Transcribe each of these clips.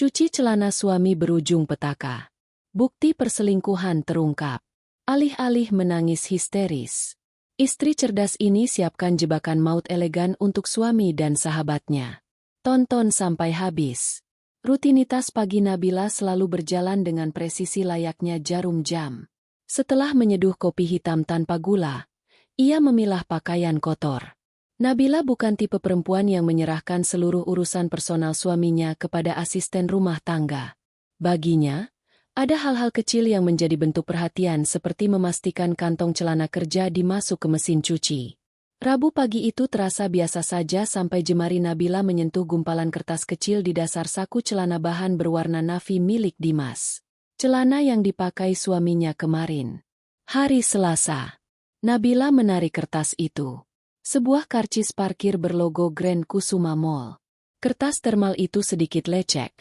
Cuci celana suami berujung petaka. Bukti perselingkuhan terungkap. Alih-alih menangis histeris, istri cerdas ini siapkan jebakan maut elegan untuk suami dan sahabatnya. Tonton sampai habis. Rutinitas pagi Nabila selalu berjalan dengan presisi layaknya jarum jam. Setelah menyeduh kopi hitam tanpa gula, ia memilah pakaian kotor. Nabila bukan tipe perempuan yang menyerahkan seluruh urusan personal suaminya kepada asisten rumah tangga. Baginya, ada hal-hal kecil yang menjadi bentuk perhatian seperti memastikan kantong celana kerja dimasuk ke mesin cuci. Rabu pagi itu terasa biasa saja sampai jemari Nabila menyentuh gumpalan kertas kecil di dasar saku celana bahan berwarna navy milik Dimas. Celana yang dipakai suaminya kemarin. Hari Selasa, Nabila menarik kertas itu. Sebuah karcis parkir berlogo Grand Kusuma Mall. Kertas thermal itu sedikit lecek,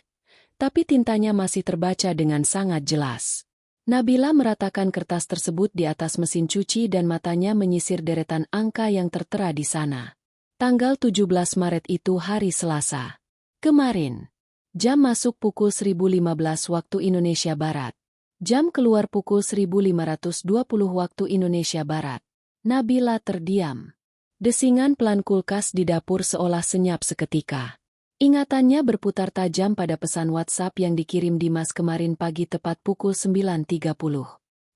tapi tintanya masih terbaca dengan sangat jelas. Nabila meratakan kertas tersebut di atas mesin cuci dan matanya menyisir deretan angka yang tertera di sana. Tanggal 17 Maret itu hari Selasa. Kemarin. Jam masuk pukul 1015 waktu Indonesia Barat. Jam keluar pukul 1520 waktu Indonesia Barat. Nabila terdiam. Desingan pelan kulkas di dapur seolah senyap seketika. Ingatannya berputar tajam pada pesan WhatsApp yang dikirim Dimas kemarin pagi tepat pukul 9.30.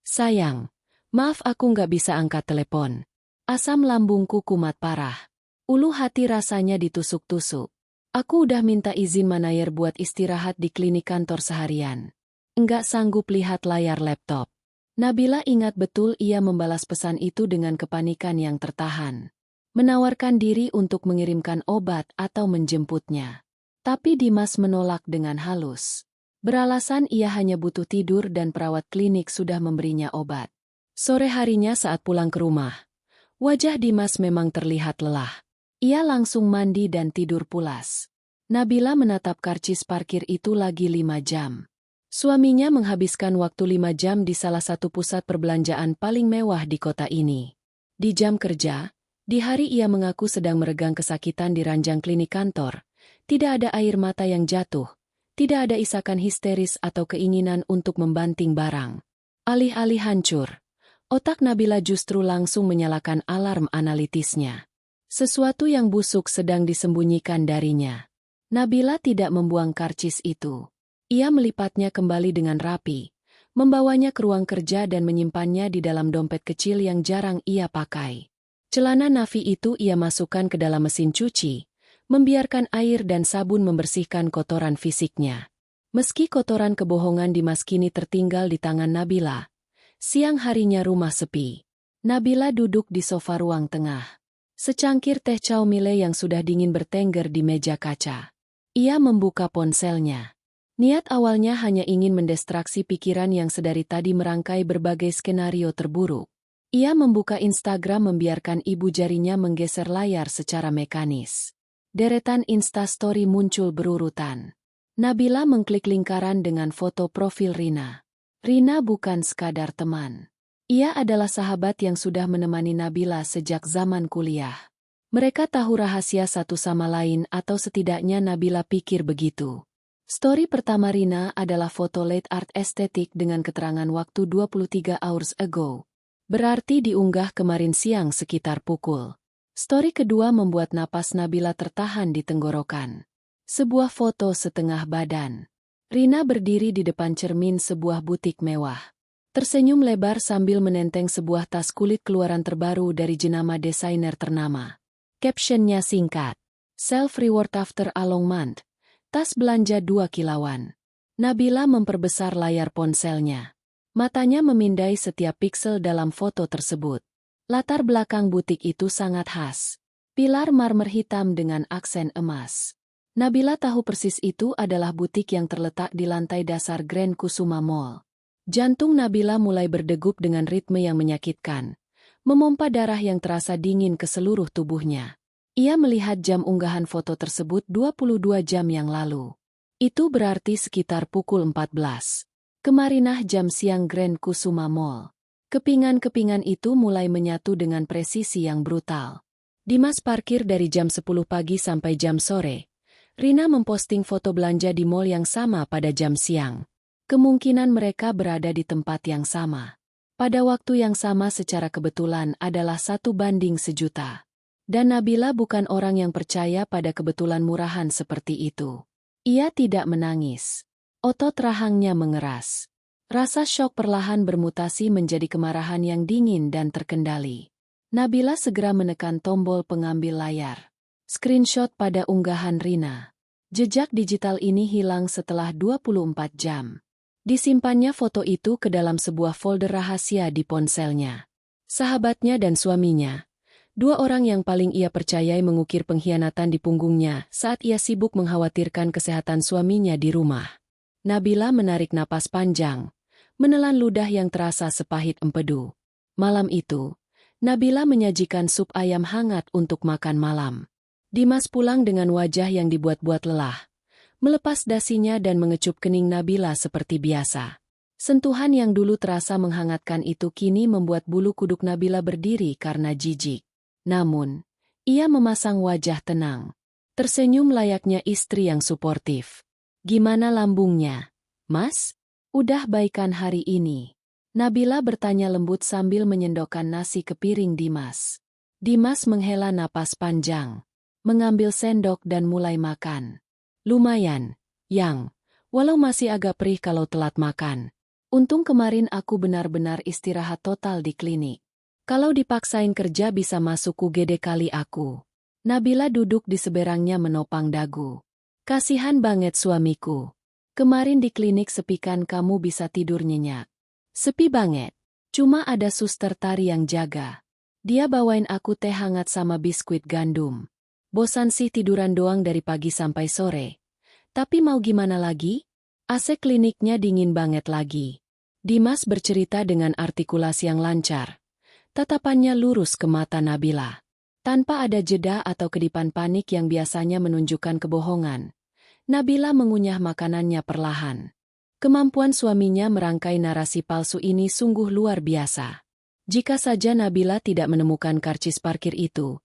Sayang, maaf aku nggak bisa angkat telepon. Asam lambungku kumat parah. Ulu hati rasanya ditusuk-tusuk. Aku udah minta izin manajer buat istirahat di klinik kantor seharian. Enggak sanggup lihat layar laptop. Nabila ingat betul ia membalas pesan itu dengan kepanikan yang tertahan. Menawarkan diri untuk mengirimkan obat atau menjemputnya. Tapi Dimas menolak dengan halus. Beralasan ia hanya butuh tidur dan perawat klinik sudah memberinya obat. Sore harinya saat pulang ke rumah, wajah Dimas memang terlihat lelah. Ia langsung mandi dan tidur pulas. Nabila menatap karcis parkir itu lagi 5 jam. Suaminya menghabiskan waktu 5 jam di salah satu pusat perbelanjaan paling mewah di kota ini. Di jam kerja, di hari ia mengaku sedang meregang kesakitan di ranjang klinik kantor. Tidak ada air mata yang jatuh. Tidak ada isakan histeris atau keinginan untuk membanting barang. Alih-alih hancur, otak Nabila justru langsung menyalakan alarm analitisnya. Sesuatu yang busuk sedang disembunyikan darinya. Nabila tidak membuang karcis itu. Ia melipatnya kembali dengan rapi, membawanya ke ruang kerja dan menyimpannya di dalam dompet kecil yang jarang ia pakai. Celana navy itu ia masukkan ke dalam mesin cuci, membiarkan air dan sabun membersihkan kotoran fisiknya. Meski kotoran kebohongan Dimas kini tertinggal di tangan Nabila, siang harinya rumah sepi. Nabila duduk di sofa ruang tengah. Secangkir teh caumile yang sudah dingin bertengger di meja kaca. Ia membuka ponselnya. Niat awalnya hanya ingin mendistraksi pikiran yang sedari tadi merangkai berbagai skenario terburuk. Ia membuka Instagram membiarkan ibu jarinya menggeser layar secara mekanis. Deretan Instastory muncul berurutan. Nabila mengklik lingkaran dengan foto profil Rina. Rina bukan sekadar teman. Ia adalah sahabat yang sudah menemani Nabila sejak zaman kuliah. Mereka tahu rahasia satu sama lain atau setidaknya Nabila pikir begitu. Story pertama Rina adalah foto late art estetik dengan keterangan waktu 23 hours ago. Berarti diunggah kemarin siang sekitar pukul. Story kedua membuat napas Nabila tertahan di tenggorokan. Sebuah foto setengah badan. Rina berdiri di depan cermin sebuah butik mewah. Tersenyum lebar sambil menenteng sebuah tas kulit keluaran terbaru dari jenama desainer ternama. Captionnya singkat. Self-reward after a long month. Tas belanja 2 kilauan. Nabila memperbesar layar ponselnya. Matanya memindai setiap piksel dalam foto tersebut. Latar belakang butik itu sangat khas. Pilar marmer hitam dengan aksen emas. Nabila tahu persis itu adalah butik yang terletak di lantai dasar Grand Kusuma Mall. Jantung Nabila mulai berdegup dengan ritme yang menyakitkan, memompa darah yang terasa dingin ke seluruh tubuhnya. Ia melihat jam unggahan foto tersebut 22 jam yang lalu. Itu berarti sekitar pukul 14. Kemarinah jam siang Grand Kusuma Mall. Kepingan-kepingan itu mulai menyatu dengan presisi yang brutal. Dimas parkir dari jam 10 pagi sampai jam sore. Rina memposting foto belanja di mall yang sama pada jam siang. Kemungkinan mereka berada di tempat yang sama. Pada waktu yang sama secara kebetulan adalah 1:1.000.000. Dan Nabila bukan orang yang percaya pada kebetulan murahan seperti itu. Ia tidak menangis. Otot rahangnya mengeras. Rasa syok perlahan bermutasi menjadi kemarahan yang dingin dan terkendali. Nabila segera menekan tombol pengambil layar. Screenshot pada unggahan Rina. Jejak digital ini hilang setelah 24 jam. Disimpannya foto itu ke dalam sebuah folder rahasia di ponselnya. Sahabatnya dan suaminya, dua orang yang paling ia percayai, mengukir pengkhianatan di punggungnya saat ia sibuk mengkhawatirkan kesehatan suaminya di rumah. Nabila menarik napas panjang, menelan ludah yang terasa sepahit empedu. Malam itu, Nabila menyajikan sup ayam hangat untuk makan malam. Dimas pulang dengan wajah yang dibuat-buat lelah. Melepas dasinya dan mengecup kening Nabila seperti biasa. Sentuhan yang dulu terasa menghangatkan itu kini membuat bulu kuduk Nabila berdiri karena jijik. Namun, ia memasang wajah tenang. Tersenyum layaknya istri yang suportif. "Gimana lambungnya, Mas? Udah baikan hari ini?" Nabila bertanya lembut sambil menyendokkan nasi ke piring Dimas. Dimas menghela napas panjang, mengambil sendok dan mulai makan. "Lumayan, Yang. Walau masih agak perih kalau telat makan. Untung kemarin aku benar-benar istirahat total di klinik. Kalau dipaksain kerja bisa masuk UGD kali aku." Nabila duduk di seberangnya menopang dagu. "Kasihan banget suamiku. Kemarin di klinik sepi kan kamu bisa tidur nyenyak." "Sepi banget. Cuma ada suster Tari yang jaga. Dia bawain aku teh hangat sama biskuit gandum. Bosan sih tiduran doang dari pagi sampai sore. Tapi mau gimana lagi? AC kliniknya dingin banget lagi." Dimas bercerita dengan artikulasi yang lancar. Tatapannya lurus ke mata Nabila. Tanpa ada jeda atau kedipan panik yang biasanya menunjukkan kebohongan. Nabila mengunyah makanannya perlahan. Kemampuan suaminya merangkai narasi palsu ini sungguh luar biasa. Jika saja Nabila tidak menemukan karcis parkir itu,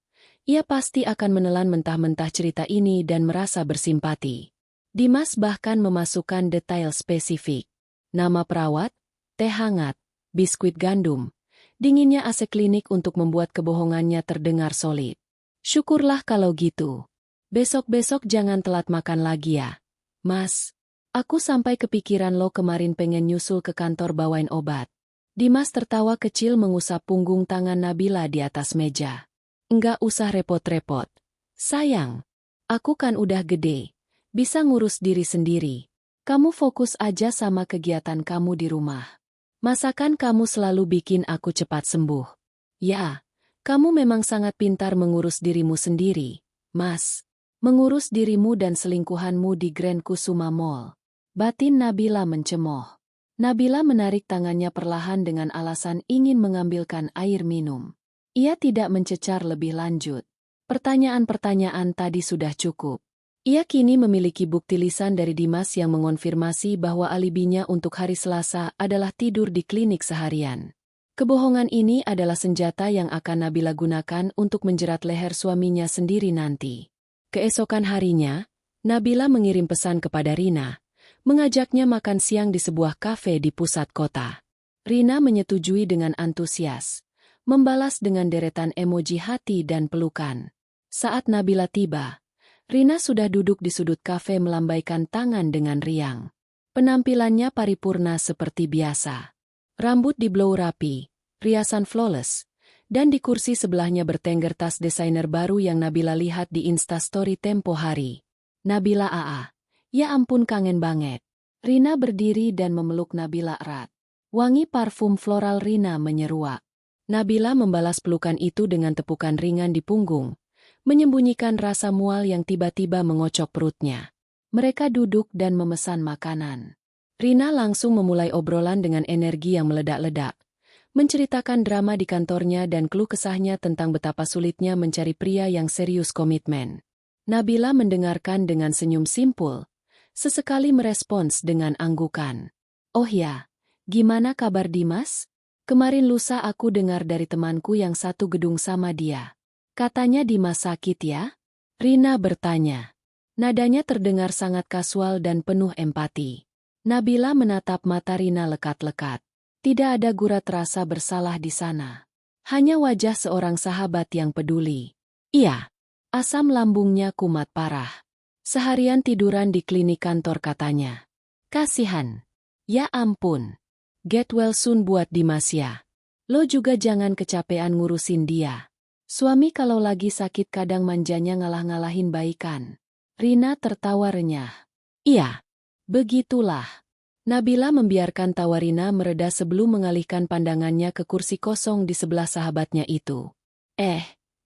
ia pasti akan menelan mentah-mentah cerita ini dan merasa bersimpati. Dimas bahkan memasukkan detail spesifik. Nama perawat, teh hangat, biskuit gandum, dinginnya AC klinik untuk membuat kebohongannya terdengar solid. "Syukurlah kalau gitu. Besok-besok jangan telat makan lagi ya, Mas. Aku sampai kepikiran lo kemarin pengen nyusul ke kantor bawain obat." Dimas tertawa kecil mengusap punggung tangan Nabila di atas meja. "Enggak usah repot-repot. Sayang, aku kan udah gede. Bisa ngurus diri sendiri. Kamu fokus aja sama kegiatan kamu di rumah. Masakan kamu selalu bikin aku cepat sembuh." "Ya, kamu memang sangat pintar mengurus dirimu sendiri, Mas. Mengurus dirimu dan selingkuhanmu di Grand Kusuma Mall." Batin Nabila mencemooh. Nabila menarik tangannya perlahan dengan alasan ingin mengambilkan air minum. Ia tidak mencecar lebih lanjut. Pertanyaan-pertanyaan tadi sudah cukup. Ia kini memiliki bukti lisan dari Dimas yang mengonfirmasi bahwa alibinya untuk hari Selasa adalah tidur di klinik seharian. Kebohongan ini adalah senjata yang akan Nabila gunakan untuk menjerat leher suaminya sendiri nanti. Keesokan harinya, Nabila mengirim pesan kepada Rina, mengajaknya makan siang di sebuah kafe di pusat kota. Rina menyetujui dengan antusias, membalas dengan deretan emoji hati dan pelukan. Saat Nabila tiba, Rina sudah duduk di sudut kafe melambaikan tangan dengan riang. Penampilannya paripurna seperti biasa. Rambut di-blow rapi, riasan flawless, dan di kursi sebelahnya bertengger tas desainer baru yang Nabila lihat di Instastory tempo hari. "Nabila AA. Ya ampun kangen banget." Rina berdiri dan memeluk Nabila erat. Wangi parfum floral Rina menyeruak. Nabila membalas pelukan itu dengan tepukan ringan di punggung, menyembunyikan rasa mual yang tiba-tiba mengocok perutnya. Mereka duduk dan memesan makanan. Rina langsung memulai obrolan dengan energi yang meledak-ledak, menceritakan drama di kantornya dan keluh kesahnya tentang betapa sulitnya mencari pria yang serius komitmen. Nabila mendengarkan dengan senyum simpul, sesekali merespons dengan anggukan. "Oh ya, gimana kabar Dimas? Kemarin lusa aku dengar dari temanku yang satu gedung sama dia. Katanya Dimas sakit ya?" Rina bertanya. Nadanya terdengar sangat kasual dan penuh empati. Nabila menatap mata Rina lekat-lekat. Tidak ada gurau rasa bersalah di sana. Hanya wajah seorang sahabat yang peduli. Iya. Asam lambungnya kumat parah. Seharian tiduran di klinik kantor katanya. Kasihan. Ya ampun. Get well soon buat Dimas ya. Lo juga jangan kecapean ngurusin dia. Suami kalau lagi sakit kadang manjanya ngalah-ngalahin baikan. Rina tertawa renyah. Iya. Begitulah. Nabila membiarkan tawa Rina mereda sebelum mengalihkan pandangannya ke kursi kosong di sebelah sahabatnya itu.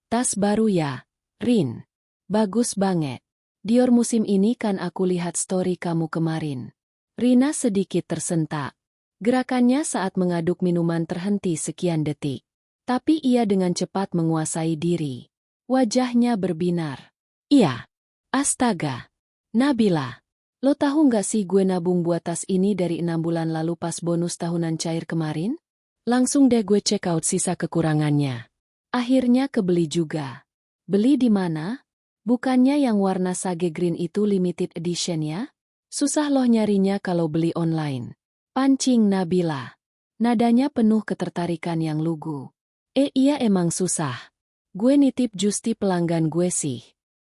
Tas baru ya, Rin. Bagus banget. Dior musim ini kan aku lihat story kamu kemarin. Rina sedikit tersentak. Gerakannya saat mengaduk minuman terhenti sekian detik. Tapi ia dengan cepat menguasai diri. Wajahnya berbinar. Iya. Astaga. Nabila. Lo tahu nggak sih gue nabung buat tas ini dari 6 bulan lalu pas bonus tahunan cair kemarin? Langsung deh gue check out sisa kekurangannya. Akhirnya kebeli juga. Beli di mana? Bukannya yang warna sage green itu limited edition ya? Susah loh nyarinya kalau beli online. Pancing Nabila. Nadanya penuh ketertarikan yang lugu. Iya emang susah. Gue nitip Justi pelanggan gue sih.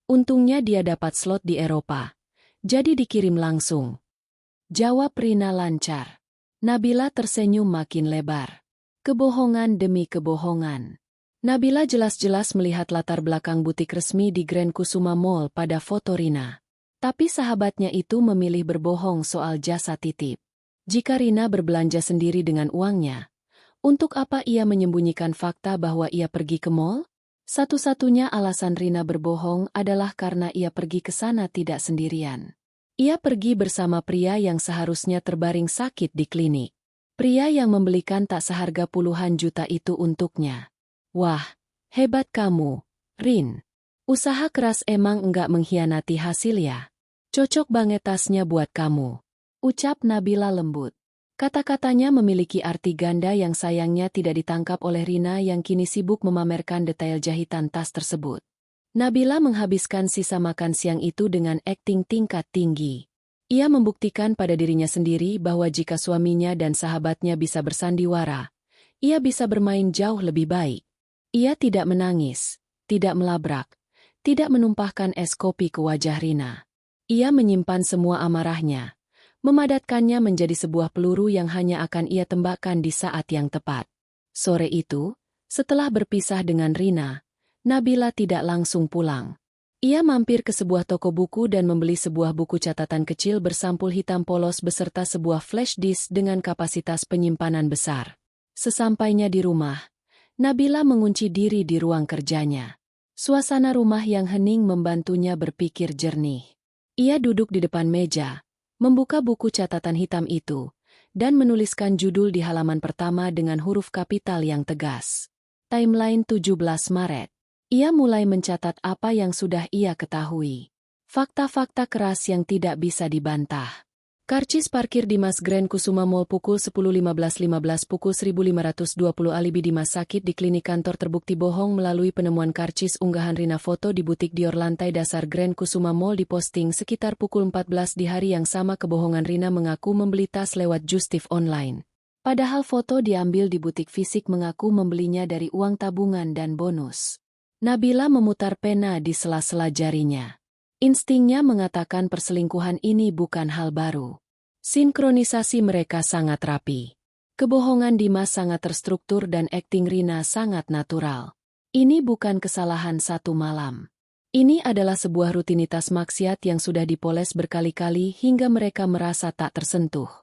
Untungnya dia dapat slot di Eropa. Jadi dikirim langsung. Jawab Rina lancar. Nabila tersenyum makin lebar. Kebohongan demi kebohongan. Nabila jelas-jelas melihat latar belakang butik resmi di Grand Kusuma Mall pada foto Rina. Tapi sahabatnya itu memilih berbohong soal jasa titip. Jika Rina berbelanja sendiri dengan uangnya, untuk apa ia menyembunyikan fakta bahwa ia pergi ke mall? Satu-satunya alasan Rina berbohong adalah karena ia pergi ke sana tidak sendirian. Ia pergi bersama pria yang seharusnya terbaring sakit di klinik. Pria yang membelikan tak seharga puluhan juta itu untuknya. Wah, hebat kamu, Rin. Usaha keras emang enggak mengkhianati hasil ya. Cocok banget tasnya buat kamu. Ucap Nabila lembut. Kata-katanya memiliki arti ganda yang sayangnya tidak ditangkap oleh Rina yang kini sibuk memamerkan detail jahitan tas tersebut. Nabila menghabiskan sisa makan siang itu dengan akting tingkat tinggi. Ia membuktikan pada dirinya sendiri bahwa jika suaminya dan sahabatnya bisa bersandiwara, ia bisa bermain jauh lebih baik. Ia tidak menangis, tidak melabrak, tidak menumpahkan es kopi ke wajah Rina. Ia menyimpan semua amarahnya. Memadatkannya menjadi sebuah peluru yang hanya akan ia tembakkan di saat yang tepat. Sore itu, setelah berpisah dengan Rina, Nabila tidak langsung pulang. Ia mampir ke sebuah toko buku dan membeli sebuah buku catatan kecil bersampul hitam polos beserta sebuah flash disk dengan kapasitas penyimpanan besar. Sesampainya di rumah, Nabila mengunci diri di ruang kerjanya. Suasana rumah yang hening membantunya berpikir jernih. Ia duduk di depan meja, membuka buku catatan hitam itu, dan menuliskan judul di halaman pertama dengan huruf kapital yang tegas. Timeline 17 Maret. Ia mulai mencatat apa yang sudah ia ketahui. Fakta-fakta keras yang tidak bisa dibantah. Karcis parkir Dimas Grand Kusuma Mall pukul 10.15.15 pukul 1520 alibi Dimas sakit di klinik kantor terbukti bohong melalui penemuan karcis unggahan Rina foto di butik Dior lantai dasar Grand Kusuma Mall diposting sekitar pukul 14 di hari yang sama kebohongan Rina mengaku membeli tas lewat Justif online. Padahal foto diambil di butik fisik mengaku membelinya dari uang tabungan dan bonus. Nabila memutar pena di sela-sela jarinya. Instingnya mengatakan perselingkuhan ini bukan hal baru. Sinkronisasi mereka sangat rapi. Kebohongan Dimas sangat terstruktur dan akting Rina sangat natural. Ini bukan kesalahan satu malam. Ini adalah sebuah rutinitas maksiat yang sudah dipoles berkali-kali hingga mereka merasa tak tersentuh.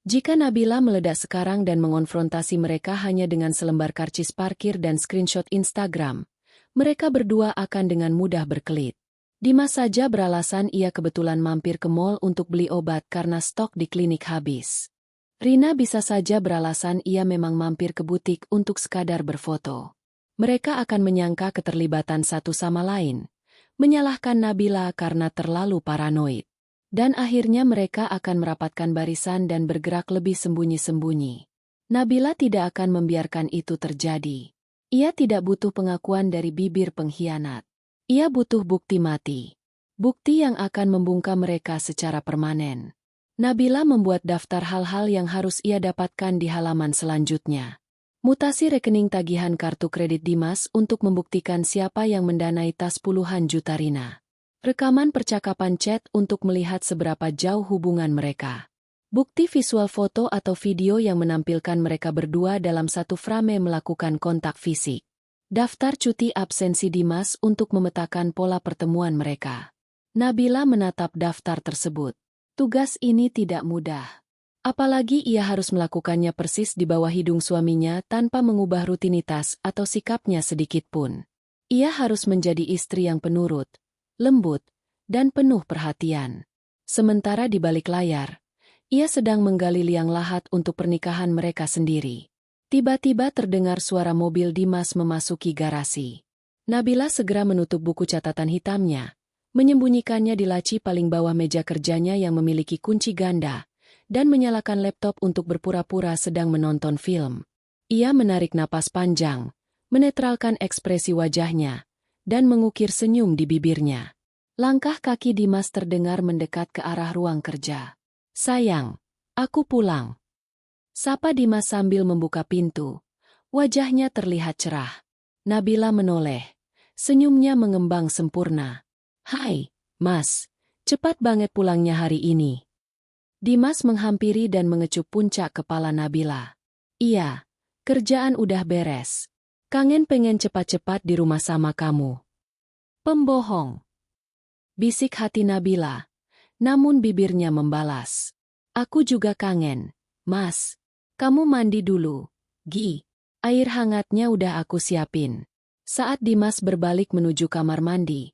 Jika Nabila meledak sekarang dan mengonfrontasi mereka hanya dengan selembar karcis parkir dan screenshot Instagram, mereka berdua akan dengan mudah berkelit. Dimas saja beralasan ia kebetulan mampir ke mall untuk beli obat karena stok di klinik habis. Rina bisa saja beralasan ia memang mampir ke butik untuk sekadar berfoto. Mereka akan menyangka keterlibatan satu sama lain, menyalahkan Nabila karena terlalu paranoid. Dan akhirnya mereka akan merapatkan barisan dan bergerak lebih sembunyi-sembunyi. Nabila tidak akan membiarkan itu terjadi. Ia tidak butuh pengakuan dari bibir pengkhianat. Ia butuh bukti mati. Bukti yang akan membungkam mereka secara permanen. Nabila membuat daftar hal-hal yang harus ia dapatkan di halaman selanjutnya. Mutasi rekening tagihan kartu kredit Dimas untuk membuktikan siapa yang mendanai tas puluhan juta Rina. Rekaman percakapan chat untuk melihat seberapa jauh hubungan mereka. Bukti visual foto atau video yang menampilkan mereka berdua dalam satu frame melakukan kontak fisik. Daftar cuti absensi Dimas untuk memetakan pola pertemuan mereka. Nabila menatap daftar tersebut. Tugas ini tidak mudah. Apalagi ia harus melakukannya persis di bawah hidung suaminya tanpa mengubah rutinitas atau sikapnya sedikit pun. Ia harus menjadi istri yang penurut, lembut, dan penuh perhatian. Sementara di balik layar, ia sedang menggali liang lahat untuk pernikahan mereka sendiri. Tiba-tiba terdengar suara mobil Dimas memasuki garasi. Nabila segera menutup buku catatan hitamnya, menyembunyikannya di laci paling bawah meja kerjanya yang memiliki kunci ganda, dan menyalakan laptop untuk berpura-pura sedang menonton film. Ia menarik napas panjang, menetralkan ekspresi wajahnya, dan mengukir senyum di bibirnya. Langkah kaki Dimas terdengar mendekat ke arah ruang kerja. "Sayang, aku pulang." Sapa Dimas sambil membuka pintu. Wajahnya terlihat cerah. Nabila menoleh. Senyumnya mengembang sempurna. "Hai, Mas. Cepat banget pulangnya hari ini." Dimas menghampiri dan mengecup puncak kepala Nabila. "Iya, kerjaan udah beres. Kangen pengen cepat-cepat di rumah sama kamu." "Pembohong," bisik hati Nabila. Namun bibirnya membalas. "Aku juga kangen, Mas. Kamu mandi dulu. Gi, air hangatnya udah aku siapin." Saat Dimas berbalik menuju kamar mandi,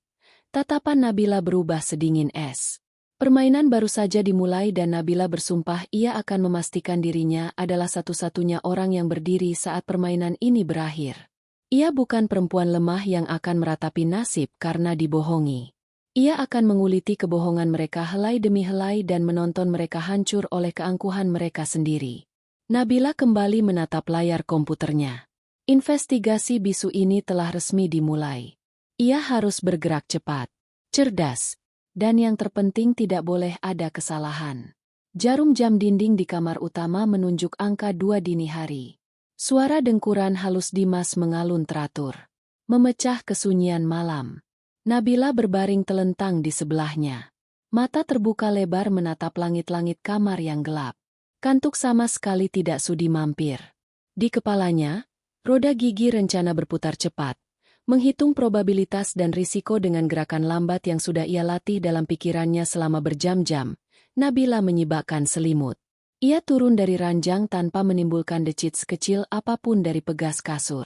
tatapan Nabila berubah sedingin es. Permainan baru saja dimulai dan Nabila bersumpah ia akan memastikan dirinya adalah satu-satunya orang yang berdiri saat permainan ini berakhir. Ia bukan perempuan lemah yang akan meratapi nasib karena dibohongi. Ia akan menguliti kebohongan mereka helai demi helai dan menonton mereka hancur oleh keangkuhan mereka sendiri. Nabila kembali menatap layar komputernya. Investigasi bisu ini telah resmi dimulai. Ia harus bergerak cepat, cerdas, dan yang terpenting tidak boleh ada kesalahan. Jarum jam dinding di kamar utama menunjuk angka 2 dini hari. Suara dengkuran halus Dimas mengalun teratur, memecah kesunyian malam. Nabila berbaring telentang di sebelahnya. Mata terbuka lebar menatap langit-langit kamar yang gelap. Kantuk sama sekali tidak sudi mampir. Di kepalanya, roda gigi rencana berputar cepat, menghitung probabilitas dan risiko dengan gerakan lambat yang sudah ia latih dalam pikirannya selama berjam-jam. Nabila menyibakkan selimut. Ia turun dari ranjang tanpa menimbulkan decit sekecil apapun dari pegas kasur.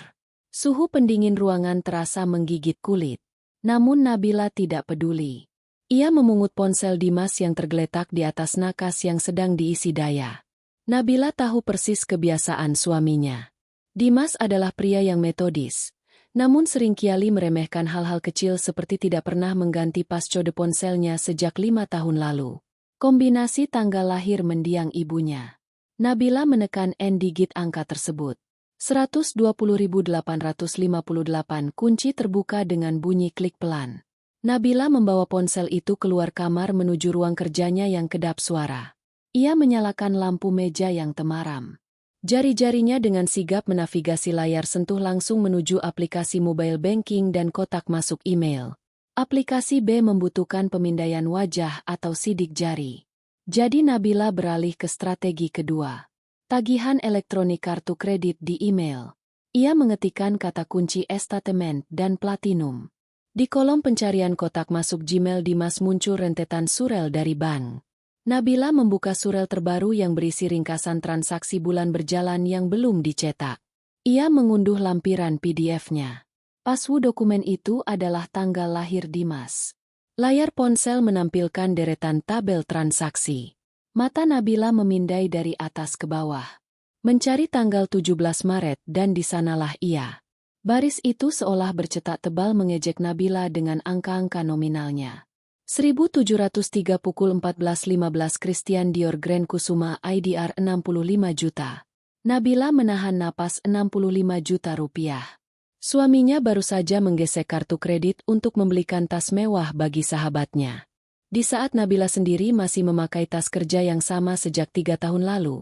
Suhu pendingin ruangan terasa menggigit kulit. Namun Nabila tidak peduli. Ia memungut ponsel Dimas yang tergeletak di atas nakas yang sedang diisi daya. Nabila tahu persis kebiasaan suaminya. Dimas adalah pria yang metodis. Namun seringkali meremehkan hal-hal kecil seperti tidak pernah mengganti passcode ponselnya sejak 5 tahun lalu. Kombinasi tanggal lahir mendiang ibunya. Nabila menekan N digit angka tersebut. 120.858 kunci terbuka dengan bunyi klik pelan. Nabila membawa ponsel itu keluar kamar menuju ruang kerjanya yang kedap suara. Ia menyalakan lampu meja yang temaram. Jari-jarinya dengan sigap menavigasi layar sentuh langsung menuju aplikasi mobile banking dan kotak masuk email. Aplikasi B membutuhkan pemindaian wajah atau sidik jari. Jadi Nabila beralih ke strategi kedua. Tagihan elektronik kartu kredit di email. Ia mengetikkan kata kunci estatement dan platinum. Di kolom pencarian kotak masuk Gmail Dimas muncul rentetan surel dari bank. Nabila membuka surel terbaru yang berisi ringkasan transaksi bulan berjalan yang belum dicetak. Ia mengunduh lampiran PDF-nya. Password dokumen itu adalah tanggal lahir Dimas. Layar ponsel menampilkan deretan tabel transaksi. Mata Nabila memindai dari atas ke bawah. Mencari tanggal 17 Maret dan di sanalah ia. Baris itu seolah bercetak tebal mengejek Nabila dengan angka-angka nominalnya. 1703 pukul 14.15 Christian Dior Grand Kusuma IDR 65 juta. Nabila menahan napas 65 juta rupiah. Suaminya baru saja menggesek kartu kredit untuk membelikan tas mewah bagi sahabatnya. Di saat Nabila sendiri masih memakai tas kerja yang sama sejak 3 tahun lalu.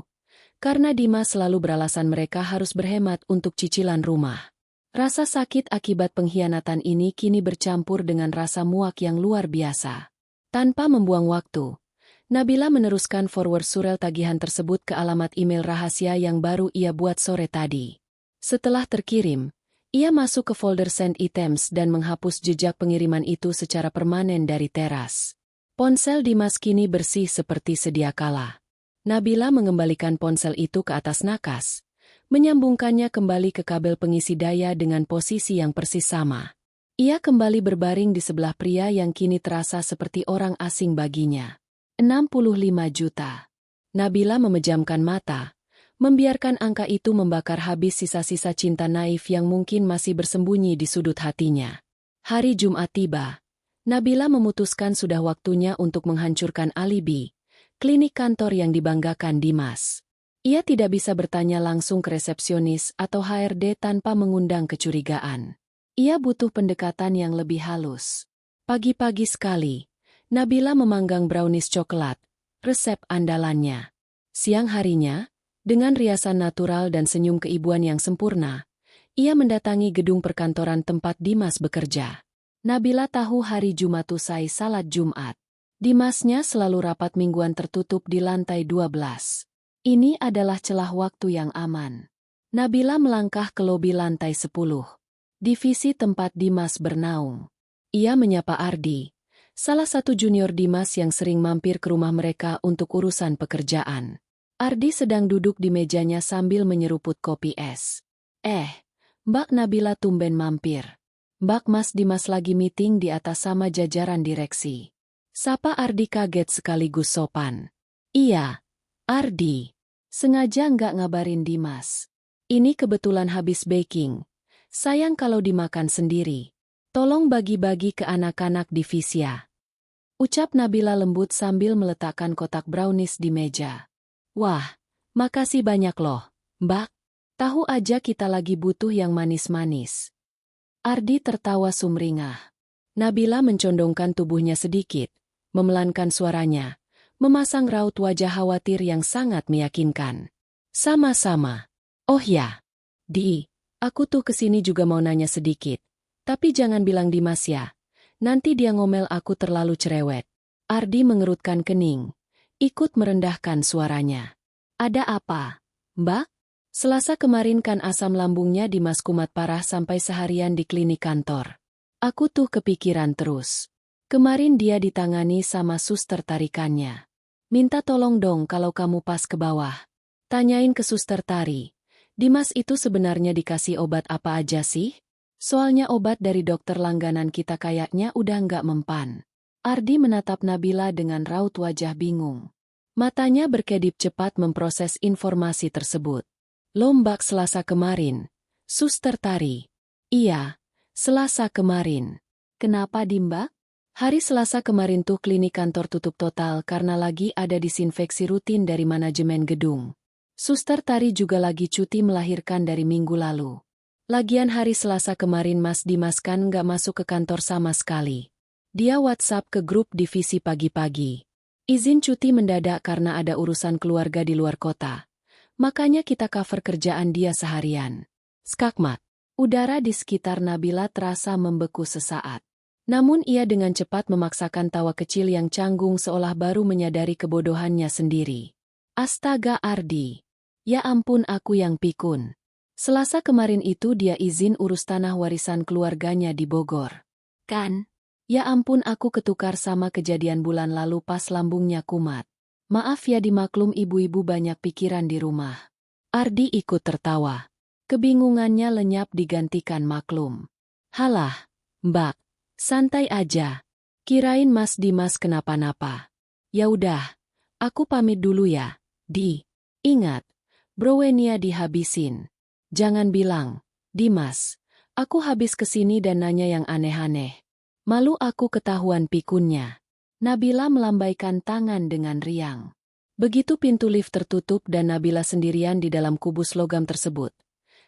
Karena Dimas selalu beralasan mereka harus berhemat untuk cicilan rumah. Rasa sakit akibat pengkhianatan ini kini bercampur dengan rasa muak yang luar biasa. Tanpa membuang waktu, Nabila meneruskan forward surel tagihan tersebut ke alamat email rahasia yang baru ia buat sore tadi. Setelah terkirim, ia masuk ke folder send items dan menghapus jejak pengiriman itu secara permanen dari teras. Ponsel Dimas kini bersih seperti sedia kala. Nabila mengembalikan ponsel itu ke atas nakas, menyambungkannya kembali ke kabel pengisi daya dengan posisi yang persis sama. Ia kembali berbaring di sebelah pria yang kini terasa seperti orang asing baginya. 65 juta. Nabila memejamkan mata, membiarkan angka itu membakar habis sisa-sisa cinta naif yang mungkin masih bersembunyi di sudut hatinya. Hari Jumat tiba. Nabila memutuskan sudah waktunya untuk menghancurkan alibi klinik kantor yang dibanggakan Dimas. Ia tidak bisa bertanya langsung ke resepsionis atau HRD tanpa mengundang kecurigaan. Ia butuh pendekatan yang lebih halus. Pagi-pagi sekali, Nabila memanggang brownies coklat, resep andalannya. Siang harinya, dengan riasan natural dan senyum keibuan yang sempurna, ia mendatangi gedung perkantoran tempat Dimas bekerja. Nabila tahu hari Jumat usai salat Jumat. Dimasnya selalu rapat mingguan tertutup di lantai 12. Ini adalah celah waktu yang aman. Nabila melangkah ke lobi lantai 10. Divisi tempat Dimas bernaung. Ia menyapa Ardi, salah satu junior Dimas yang sering mampir ke rumah mereka untuk urusan pekerjaan. Ardi sedang duduk di mejanya sambil menyeruput kopi es. Mbak Nabila tumben mampir. Mbak Mas Dimas lagi meeting di atas sama jajaran direksi. Sapa Ardi kaget sekaligus sopan. Iya, Ardi. Sengaja nggak ngabarin Dimas. Ini kebetulan habis baking. Sayang kalau dimakan sendiri. Tolong bagi-bagi ke anak-anak divisi ya. Ucap Nabila lembut sambil meletakkan kotak brownies di meja. Wah, makasih banyak loh, Mbak. Tahu aja kita lagi butuh yang manis-manis. Ardi tertawa sumringah. Nabila mencondongkan tubuhnya sedikit, memelankan suaranya, memasang raut wajah khawatir yang sangat meyakinkan. Sama-sama. Oh ya, Di, aku tuh kesini juga mau nanya sedikit. Tapi jangan bilang Dimas ya. Nanti dia ngomel aku terlalu cerewet. Ardi mengerutkan kening, ikut merendahkan suaranya. Ada apa, Mbak? Selasa kemarin kan asam lambungnya Dimas kumat parah sampai seharian di klinik kantor. Aku tuh kepikiran terus. Kemarin dia ditangani sama suster tarikannya. Minta tolong dong kalau kamu pas ke bawah. Tanyain ke suster tari. Dimas itu sebenarnya dikasih obat apa aja sih? Soalnya obat dari dokter langganan kita kayaknya udah nggak mempan. Ardi menatap Nabila dengan raut wajah bingung. Matanya berkedip cepat memproses informasi tersebut. Lombak Selasa kemarin. Suster tari. Iya, Selasa kemarin. Kenapa Mbak? Hari Selasa kemarin tuh klinik kantor tutup total karena lagi ada disinfeksi rutin dari manajemen gedung. Suster tari juga lagi cuti melahirkan dari minggu lalu. Lagian hari Selasa kemarin Mas Dimas kan nggak masuk ke kantor sama sekali. Dia WhatsApp ke grup divisi pagi-pagi. Izin cuti mendadak karena ada urusan keluarga di luar kota. Makanya kita cover kerjaan dia seharian. Skakmat. Udara di sekitar Nabila terasa membeku sesaat. Namun ia dengan cepat memaksakan tawa kecil yang canggung seolah baru menyadari kebodohannya sendiri. Astaga Ardi. Ya ampun aku yang pikun. Selasa kemarin itu dia izin urus tanah warisan keluarganya di Bogor. Kan? Ya ampun aku ketukar sama kejadian bulan lalu pas lambungnya kumat. Maaf ya dimaklum ibu-ibu banyak pikiran di rumah. Ardi ikut tertawa. Kebingungannya lenyap digantikan maklum. Halah, Mbak, santai aja. Kirain Mas Dimas kenapa-napa. Ya udah, aku pamit dulu ya, Di. Ingat, browenia dihabisin. Jangan bilang, Dimas, aku habis kesini dan nanya yang aneh-aneh. Malu aku ketahuan pikunnya. Nabila melambaikan tangan dengan riang. Begitu pintu lift tertutup dan Nabila sendirian di dalam kubus logam tersebut.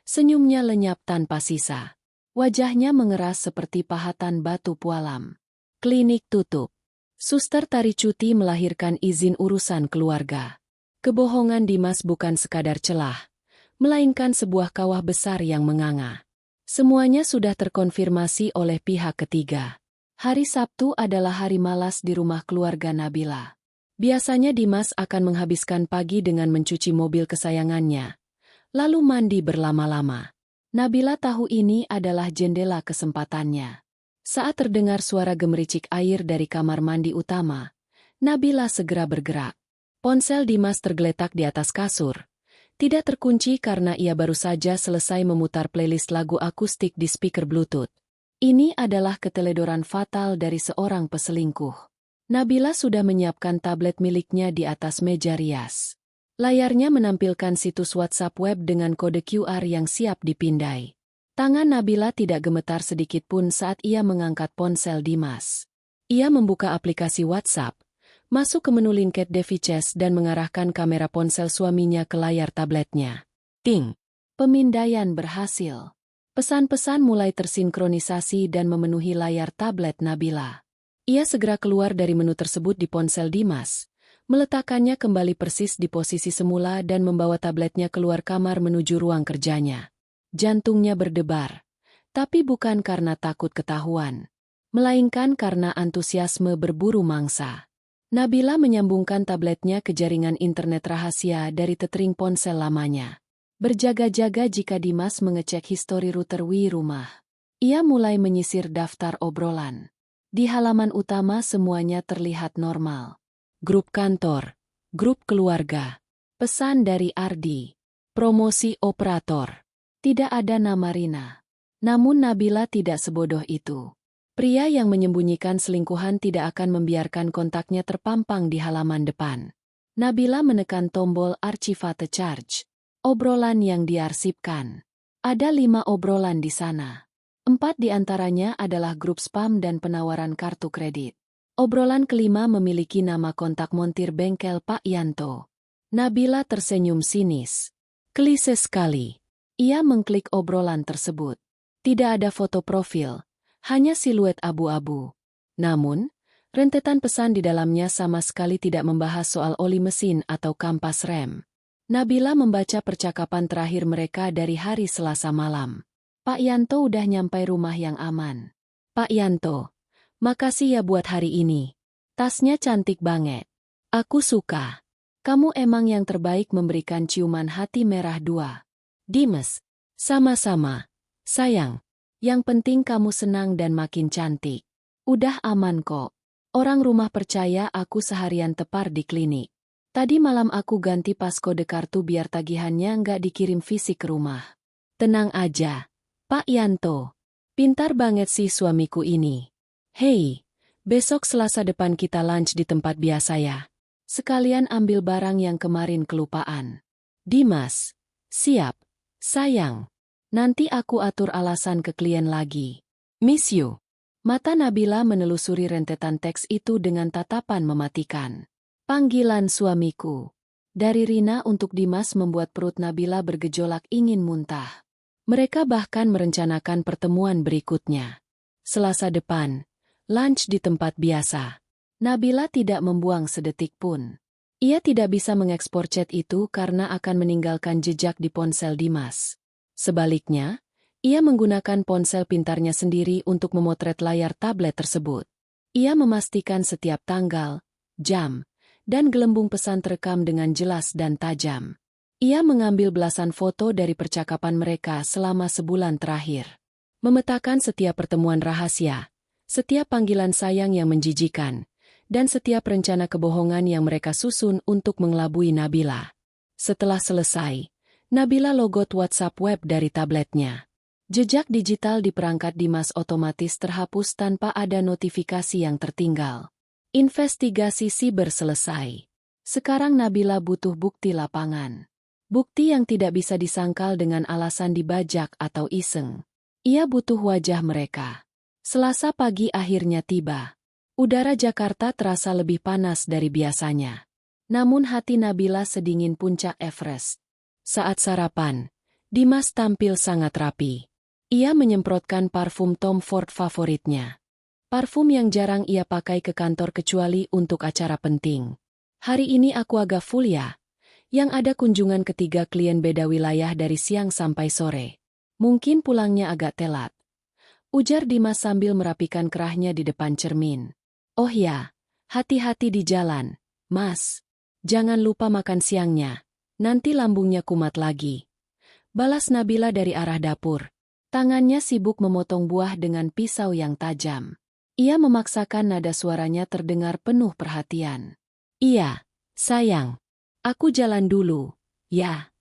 Senyumnya lenyap tanpa sisa. Wajahnya mengeras seperti pahatan batu pualam. Klinik tutup. Suster Tari cuti melahirkan izin urusan keluarga. Kebohongan Dimas bukan sekadar celah, melainkan sebuah kawah besar yang menganga. Semuanya sudah terkonfirmasi oleh pihak ketiga. Hari Sabtu adalah hari malas di rumah keluarga Nabila. Biasanya Dimas akan menghabiskan pagi dengan mencuci mobil kesayangannya, lalu mandi berlama-lama. Nabila tahu ini adalah jendela kesempatannya. Saat terdengar suara gemericik air dari kamar mandi utama, Nabila segera bergerak. Ponsel Dimas tergeletak di atas kasur. Tidak terkunci karena ia baru saja selesai memutar playlist lagu akustik di speaker Bluetooth. Ini adalah keteledoran fatal dari seorang peselingkuh. Nabila sudah menyiapkan tablet miliknya di atas meja rias. Layarnya menampilkan situs WhatsApp web dengan kode QR yang siap dipindai. Tangan Nabila tidak gemetar sedikitpun saat ia mengangkat ponsel Dimas. Ia membuka aplikasi WhatsApp, masuk ke menu Linked Devices dan mengarahkan kamera ponsel suaminya ke layar tabletnya. Ting! Pemindaian berhasil. Pesan-pesan mulai tersinkronisasi dan memenuhi layar tablet Nabila. Ia segera keluar dari menu tersebut di ponsel Dimas, meletakkannya kembali persis di posisi semula dan membawa tabletnya keluar kamar menuju ruang kerjanya. Jantungnya berdebar, tapi bukan karena takut ketahuan, melainkan karena antusiasme berburu mangsa. Nabila menyambungkan tabletnya ke jaringan internet rahasia dari tethering ponsel lamanya. Berjaga-jaga jika Dimas mengecek histori router Wi rumah. Ia mulai menyisir daftar obrolan. Di halaman utama semuanya terlihat normal. Grup kantor, grup keluarga, pesan dari Ardi, promosi operator. Tidak ada nama Rina. Namun Nabila tidak sebodoh itu. Pria yang menyembunyikan selingkuhan tidak akan membiarkan kontaknya terpampang di halaman depan. Nabila menekan tombol Archivate Charge. Obrolan yang diarsipkan. Ada 5 obrolan di sana. 4 di antaranya adalah grup spam dan penawaran kartu kredit. Obrolan kelima memiliki nama kontak montir bengkel Pak Yanto. Nabila tersenyum sinis. Klise sekali. Ia mengklik obrolan tersebut. Tidak ada foto profil, hanya siluet abu-abu. Namun, rentetan pesan di dalamnya sama sekali tidak membahas soal oli mesin atau kampas rem. Nabila membaca percakapan terakhir mereka dari hari Selasa malam. Pak Yanto udah nyampai rumah yang aman. Pak Yanto, makasih ya buat hari ini. Tasnya cantik banget. Aku suka. Kamu emang yang terbaik memberikan ciuman hati merah 2. Dimas, sama-sama. Sayang, yang penting kamu senang dan makin cantik. Udah aman kok. Orang rumah percaya aku seharian tepar di klinik. Tadi malam aku ganti pas kode kartu biar tagihannya nggak dikirim fisik ke rumah. Tenang aja, Pak Yanto. Pintar banget sih suamiku ini. Hei, besok Selasa depan kita lunch di tempat biasa ya. Sekalian ambil barang yang kemarin kelupaan. Dimas, siap. Sayang, nanti aku atur alasan ke klien lagi. Miss you. Mata Nabila menelusuri rentetan teks itu dengan tatapan mematikan. Panggilan suamiku. Dari Rina untuk Dimas membuat perut Nabila bergejolak ingin muntah. Mereka bahkan merencanakan pertemuan berikutnya. Selasa depan, lunch di tempat biasa. Nabila tidak membuang sedetik pun. Ia tidak bisa mengekspor chat itu karena akan meninggalkan jejak di ponsel Dimas. Sebaliknya, ia menggunakan ponsel pintarnya sendiri untuk memotret layar tablet tersebut. Ia memastikan setiap tanggal, jam, dan gelembung pesan terekam dengan jelas dan tajam. Ia mengambil belasan foto dari percakapan mereka selama sebulan terakhir. Memetakan setiap pertemuan rahasia, setiap panggilan sayang yang menjijikan, dan setiap rencana kebohongan yang mereka susun untuk mengelabui Nabila. Setelah selesai, Nabila logot WhatsApp web dari tabletnya. Jejak digital di perangkat Dimas otomatis terhapus tanpa ada notifikasi yang tertinggal. Investigasi siber selesai. Sekarang Nabila butuh bukti lapangan. Bukti yang tidak bisa disangkal dengan alasan dibajak atau iseng. Ia butuh wajah mereka. Selasa pagi akhirnya tiba. Udara Jakarta terasa lebih panas dari biasanya. Namun hati Nabila sedingin puncak Everest. Saat sarapan, Dimas tampil sangat rapi. Ia menyemprotkan parfum Tom Ford favoritnya. Parfum yang jarang ia pakai ke kantor kecuali untuk acara penting. Hari ini aku agak full ya. Yang ada kunjungan ketiga klien beda wilayah dari siang sampai sore. Mungkin pulangnya agak telat. Ujar Dimas sambil merapikan kerahnya di depan cermin. Oh ya, hati-hati di jalan, Mas. Jangan lupa makan siangnya. Nanti lambungnya kumat lagi. Balas Nabila dari arah dapur. Tangannya sibuk memotong buah dengan pisau yang tajam. Ia memaksakan nada suaranya terdengar penuh perhatian. Iya, sayang. Aku jalan dulu, ya.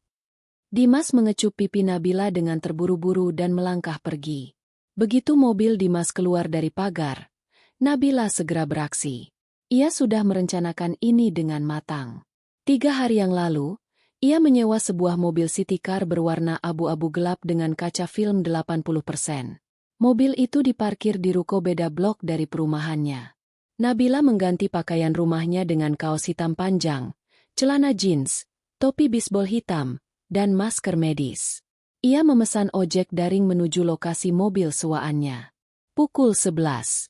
Dimas mengecup pipi Nabila dengan terburu-buru dan melangkah pergi. Begitu mobil Dimas keluar dari pagar, Nabila segera beraksi. Ia sudah merencanakan ini dengan matang. 3 hari yang lalu, ia menyewa sebuah mobil city car berwarna abu-abu gelap dengan kaca film 80%. Mobil itu diparkir di ruko beda blok dari perumahannya. Nabila mengganti pakaian rumahnya dengan kaos hitam panjang, celana jeans, topi bisbol hitam, dan masker medis. Ia memesan ojek daring menuju lokasi mobil sewaannya. Pukul 11.00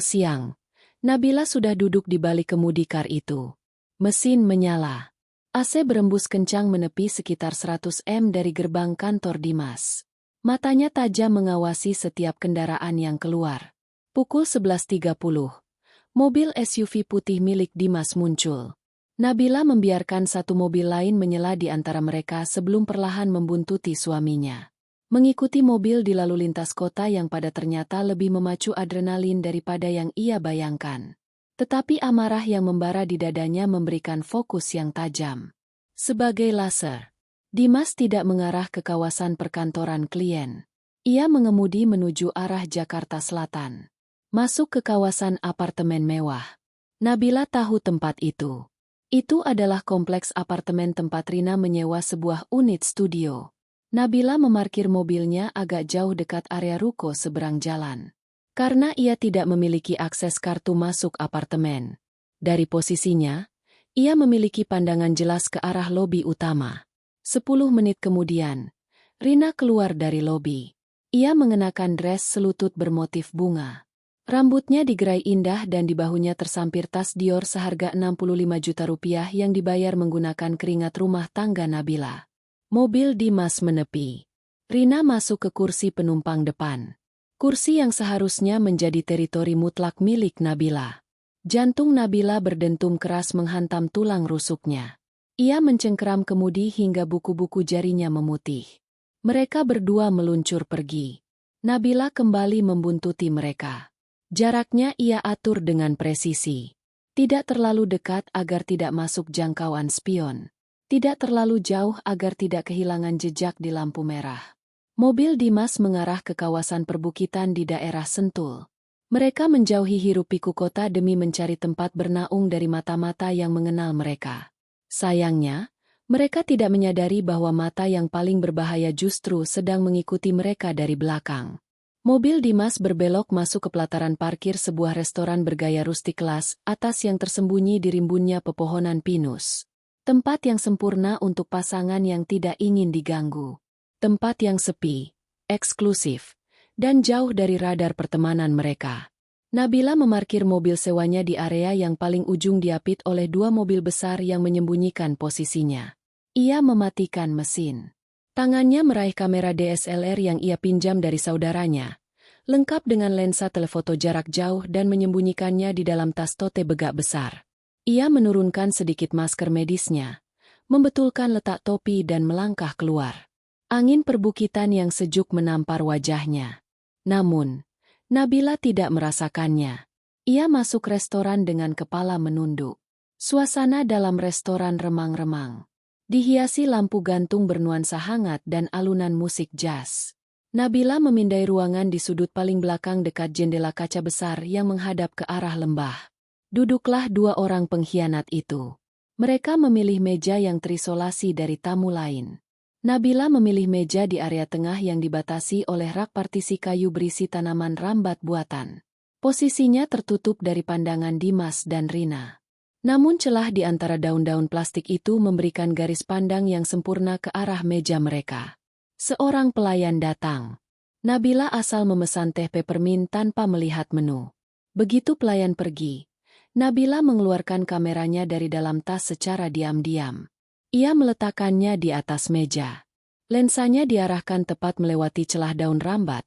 siang. Nabila sudah duduk di balik kemudi kar itu. Mesin menyala. AC berembus kencang menepi sekitar 100 m dari gerbang kantor Dimas. Matanya tajam mengawasi setiap kendaraan yang keluar. Pukul 11.30. Mobil SUV putih milik Dimas muncul. Nabila membiarkan satu mobil lain menyela di antara mereka sebelum perlahan membuntuti suaminya. Mengikuti mobil di lalu lintas kota yang pada ternyata lebih memacu adrenalin daripada yang ia bayangkan. Tetapi amarah yang membara di dadanya memberikan fokus yang tajam. Sebagai laser, Dimas tidak mengarah ke kawasan perkantoran klien. Ia mengemudi menuju arah Jakarta Selatan. Masuk ke kawasan apartemen mewah. Nabila tahu tempat itu. Itu adalah kompleks apartemen tempat Rina menyewa sebuah unit studio. Nabila memarkir mobilnya agak jauh dekat area ruko seberang jalan. Karena ia tidak memiliki akses kartu masuk apartemen. Dari posisinya, ia memiliki pandangan jelas ke arah lobi utama. 10 menit kemudian, Rina keluar dari lobi. Ia mengenakan dress selutut bermotif bunga. Rambutnya digerai indah dan di bahunya tersampir tas Dior seharga 65 juta rupiah yang dibayar menggunakan keringat rumah tangga Nabila. Mobil Dimas menepi. Rina masuk ke kursi penumpang depan. Kursi yang seharusnya menjadi teritori mutlak milik Nabila. Jantung Nabila berdentum keras menghantam tulang rusuknya. Ia mencengkeram kemudi hingga buku-buku jarinya memutih. Mereka berdua meluncur pergi. Nabila kembali membuntuti mereka. Jaraknya ia atur dengan presisi. Tidak terlalu dekat agar tidak masuk jangkauan spion. Tidak terlalu jauh agar tidak kehilangan jejak di lampu merah. Mobil Dimas mengarah ke kawasan perbukitan di daerah Sentul. Mereka menjauhi hiruk-pikuk kota demi mencari tempat bernaung dari mata-mata yang mengenal mereka. Sayangnya, mereka tidak menyadari bahwa mata yang paling berbahaya justru sedang mengikuti mereka dari belakang. Mobil Dimas berbelok masuk ke pelataran parkir sebuah restoran bergaya rustik kelas atas yang tersembunyi di rimbunnya pepohonan pinus. Tempat yang sempurna untuk pasangan yang tidak ingin diganggu. Tempat yang sepi, eksklusif, dan jauh dari radar pertemanan mereka. Nabila memarkir mobil sewanya di area yang paling ujung diapit oleh 2 mobil besar yang menyembunyikan posisinya. Ia mematikan mesin. Tangannya meraih kamera DSLR yang ia pinjam dari saudaranya, lengkap dengan lensa telefoto jarak jauh dan menyembunyikannya di dalam tas tote begak besar. Ia menurunkan sedikit masker medisnya, membetulkan letak topi dan melangkah keluar. Angin perbukitan yang sejuk menampar wajahnya. Namun, Nabila tidak merasakannya. Ia masuk restoran dengan kepala menunduk. Suasana dalam restoran remang-remang. Dihiasi lampu gantung bernuansa hangat dan alunan musik jazz. Nabila memindai ruangan di sudut paling belakang dekat jendela kaca besar yang menghadap ke arah lembah. Duduklah 2 orang pengkhianat itu. Mereka memilih meja yang terisolasi dari tamu lain. Nabila memilih meja di area tengah yang dibatasi oleh rak partisi kayu berisi tanaman rambat buatan. Posisinya tertutup dari pandangan Dimas dan Rina. Namun celah di antara daun-daun plastik itu memberikan garis pandang yang sempurna ke arah meja mereka. Seorang pelayan datang. Nabila asal memesan teh peppermint tanpa melihat menu. Begitu pelayan pergi, Nabila mengeluarkan kameranya dari dalam tas secara diam-diam. Ia meletakkannya di atas meja. Lensanya diarahkan tepat melewati celah daun rambat,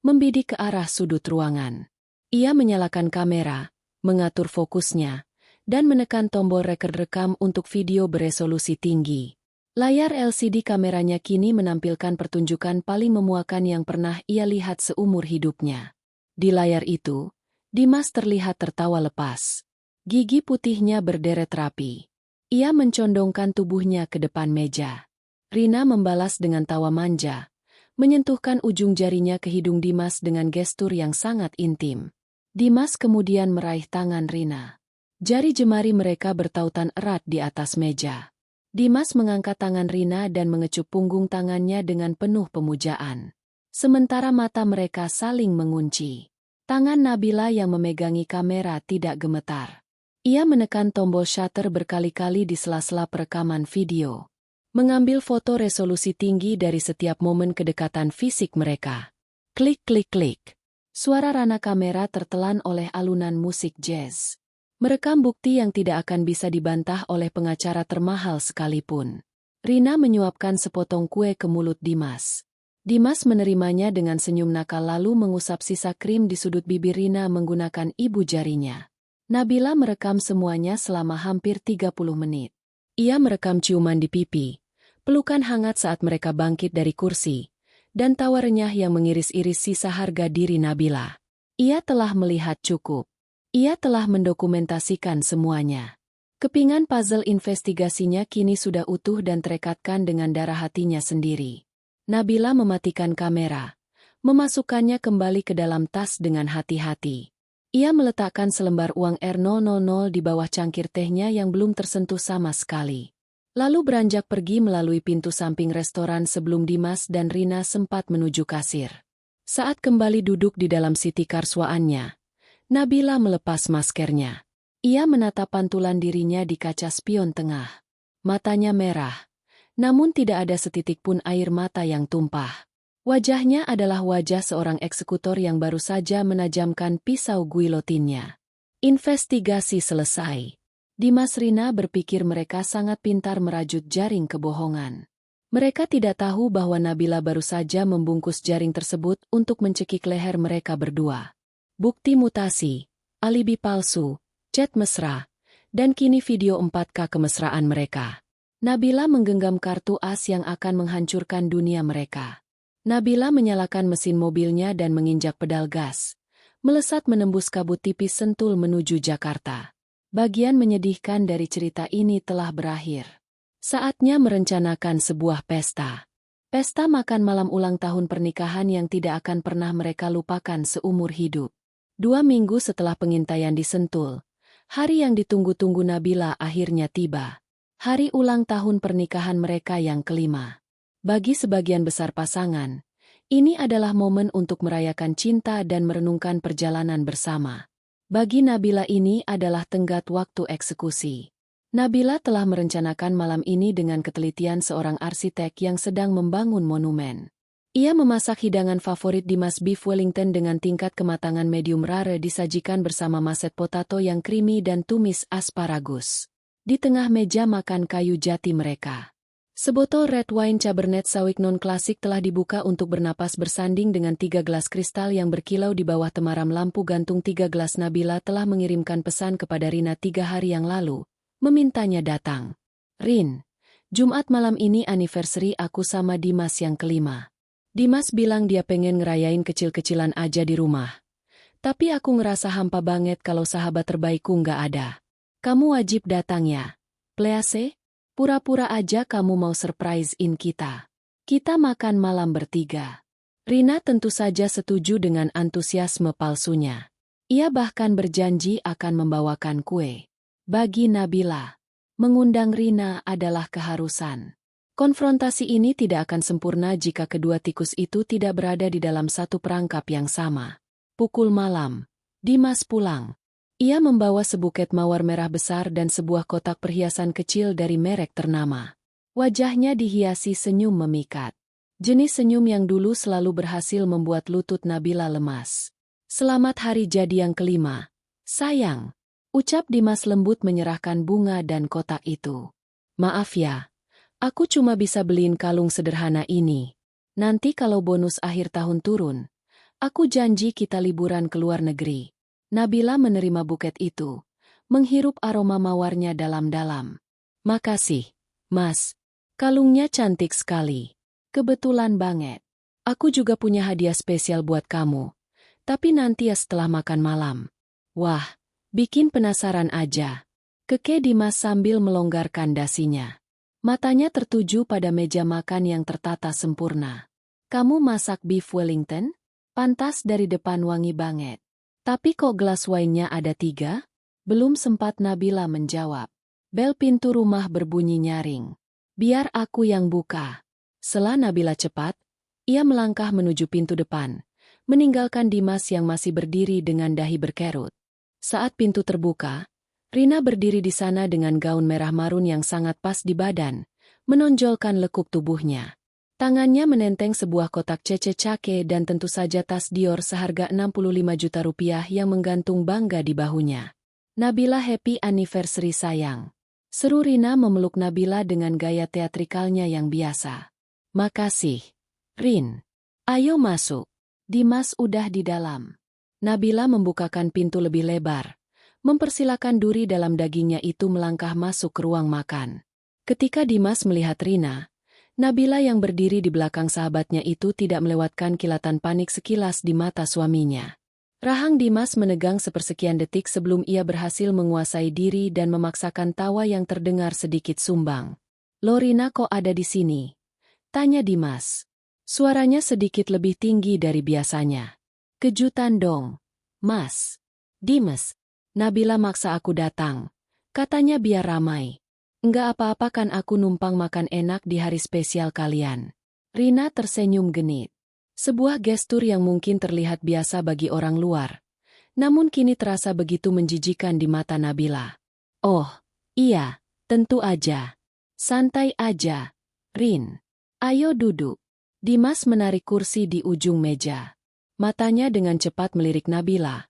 membidik ke arah sudut ruangan. Ia menyalakan kamera, mengatur fokusnya, dan menekan tombol record rekam untuk video beresolusi tinggi. Layar LCD kameranya kini menampilkan pertunjukan paling memuakan yang pernah ia lihat seumur hidupnya. Di layar itu, Dimas terlihat tertawa lepas. Gigi putihnya berderet rapi. Ia mencondongkan tubuhnya ke depan meja. Rina membalas dengan tawa manja, menyentuhkan ujung jarinya ke hidung Dimas dengan gestur yang sangat intim. Dimas kemudian meraih tangan Rina. Jari jemari mereka bertautan erat di atas meja. Dimas mengangkat tangan Rina dan mengecup punggung tangannya dengan penuh pemujaan. Sementara mata mereka saling mengunci. Tangan Nabila yang memegangi kamera tidak gemetar. Ia menekan tombol shutter berkali-kali di sela-sela perekaman video. Mengambil foto resolusi tinggi dari setiap momen kedekatan fisik mereka. Klik klik klik. Suara rana kamera tertelan oleh alunan musik jazz. Merekam bukti yang tidak akan bisa dibantah oleh pengacara termahal sekalipun. Rina menyuapkan sepotong kue ke mulut Dimas. Dimas menerimanya dengan senyum nakal lalu mengusap sisa krim di sudut bibir Rina menggunakan ibu jarinya. Nabila merekam semuanya selama hampir 30 menit. Ia merekam ciuman di pipi, pelukan hangat saat mereka bangkit dari kursi, dan tawa renyah yang mengiris-iris sisa harga diri Nabila. Ia telah melihat cukup. Ia telah mendokumentasikan semuanya. Kepingan puzzle investigasinya kini sudah utuh dan terekatkan dengan darah hatinya sendiri. Nabila mematikan kamera, memasukkannya kembali ke dalam tas dengan hati-hati. Ia meletakkan selembar uang R000 di bawah cangkir tehnya yang belum tersentuh sama sekali. Lalu beranjak pergi melalui pintu samping restoran sebelum Dimas dan Rina sempat menuju kasir. Saat kembali duduk di dalam city car swaannya, Nabila melepas maskernya. Ia menatap pantulan dirinya di kaca spion tengah. Matanya merah, namun tidak ada setitik pun air mata yang tumpah. Wajahnya adalah wajah seorang eksekutor yang baru saja menajamkan pisau guillotinnya. Investigasi selesai. Dimas Rina berpikir mereka sangat pintar merajut jaring kebohongan. Mereka tidak tahu bahwa Nabila baru saja membungkus jaring tersebut untuk mencekik leher mereka berdua. Bukti mutasi, alibi palsu, chat mesra, dan kini video 4K kemesraan mereka. Nabila menggenggam kartu as yang akan menghancurkan dunia mereka. Nabila menyalakan mesin mobilnya dan menginjak pedal gas. Melesat menembus kabut tipis Sentul menuju Jakarta. Bagian menyedihkan dari cerita ini telah berakhir. Saatnya merencanakan sebuah pesta. Pesta makan malam ulang tahun pernikahan yang tidak akan pernah mereka lupakan seumur hidup. 2 minggu setelah pengintaian di Sentul, hari yang ditunggu-tunggu Nabila akhirnya tiba. Hari ulang tahun pernikahan mereka yang kelima. Bagi sebagian besar pasangan, ini adalah momen untuk merayakan cinta dan merenungkan perjalanan bersama. Bagi Nabila ini adalah tenggat waktu eksekusi. Nabila telah merencanakan malam ini dengan ketelitian seorang arsitek yang sedang membangun monumen. Ia memasak hidangan favorit Dimas beef Wellington dengan tingkat kematangan medium rare disajikan bersama mashed potato yang creamy dan tumis asparagus. Di tengah meja makan kayu jati mereka. Sebotol red wine Cabernet Sauvignon klasik telah dibuka untuk bernapas bersanding dengan 3 gelas kristal yang berkilau di bawah temaram lampu gantung 3 gelas. Nabila telah mengirimkan pesan kepada Rina 3 hari yang lalu, memintanya datang. Rin, Jumat malam ini anniversary aku sama Dimas yang kelima. Dimas bilang dia pengen ngerayain kecil-kecilan aja di rumah. Tapi aku ngerasa hampa banget kalau sahabat terbaikku nggak ada. Kamu wajib datang ya. Please? Pura-pura aja kamu mau surprise-in kita. Kita makan malam bertiga. Rina tentu saja setuju dengan antusiasme palsunya. Ia bahkan berjanji akan membawakan kue. Bagi Nabila, mengundang Rina adalah keharusan. Konfrontasi ini tidak akan sempurna jika kedua tikus itu tidak berada di dalam satu perangkap yang sama. Pukul malam, Dimas pulang. Ia membawa sebuket mawar merah besar dan sebuah kotak perhiasan kecil dari merek ternama. Wajahnya dihiasi senyum memikat. Jenis senyum yang dulu selalu berhasil membuat lutut Nabila lemas. Selamat hari jadi yang kelima, sayang. Ucap Dimas lembut menyerahkan bunga dan kotak itu. Maaf ya, aku cuma bisa beliin kalung sederhana ini. Nanti kalau bonus akhir tahun turun, aku janji kita liburan ke luar negeri. Nabila menerima buket itu, menghirup aroma mawarnya dalam-dalam. Makasih, Mas. Kalungnya cantik sekali. Kebetulan banget. Aku juga punya hadiah spesial buat kamu. Tapi nanti ya setelah makan malam. Wah, bikin penasaran aja. Keke Dimas sambil melonggarkan dasinya. Matanya tertuju pada meja makan yang tertata sempurna. Kamu masak beef Wellington? Pantas dari depan wangi banget. Tapi kok gelas wine-nya ada 3? Belum sempat Nabila menjawab. Bel pintu rumah berbunyi nyaring. Biar aku yang buka. Setelah Nabila cepat, ia melangkah menuju pintu depan, meninggalkan Dimas yang masih berdiri dengan dahi berkerut. Saat pintu terbuka, Rina berdiri di sana dengan gaun merah marun yang sangat pas di badan, menonjolkan lekuk tubuhnya. Tangannya menenteng sebuah kotak cece-cake dan tentu saja tas Dior seharga 65 juta rupiah yang menggantung bangga di bahunya. Nabila happy anniversary sayang. Seru Rina memeluk Nabila dengan gaya teatrikalnya yang biasa. Makasih, Rin. Ayo masuk. Dimas udah di dalam. Nabila membukakan pintu lebih lebar, mempersilakan duri dalam dagingnya itu melangkah masuk ke ruang makan. Ketika Dimas melihat Rina, Nabila yang berdiri di belakang sahabatnya itu tidak melewatkan kilatan panik sekilas di mata suaminya. Rahang Dimas menegang sepersekian detik sebelum ia berhasil menguasai diri dan memaksakan tawa yang terdengar sedikit sumbang. "Lo Rina kok ada di sini?" tanya Dimas. Suaranya sedikit lebih tinggi dari biasanya. "Kejutan dong, Mas." "Dimas, Nabila maksa aku datang. Katanya biar ramai. Enggak apa-apa kan aku numpang makan enak di hari spesial kalian." Rina tersenyum genit. Sebuah gestur yang mungkin terlihat biasa bagi orang luar, namun kini terasa begitu menjijikan di mata Nabila. "Oh, iya, tentu aja. Santai aja, Rin. Ayo duduk." Dimas menarik kursi di ujung meja. Matanya dengan cepat melirik Nabila,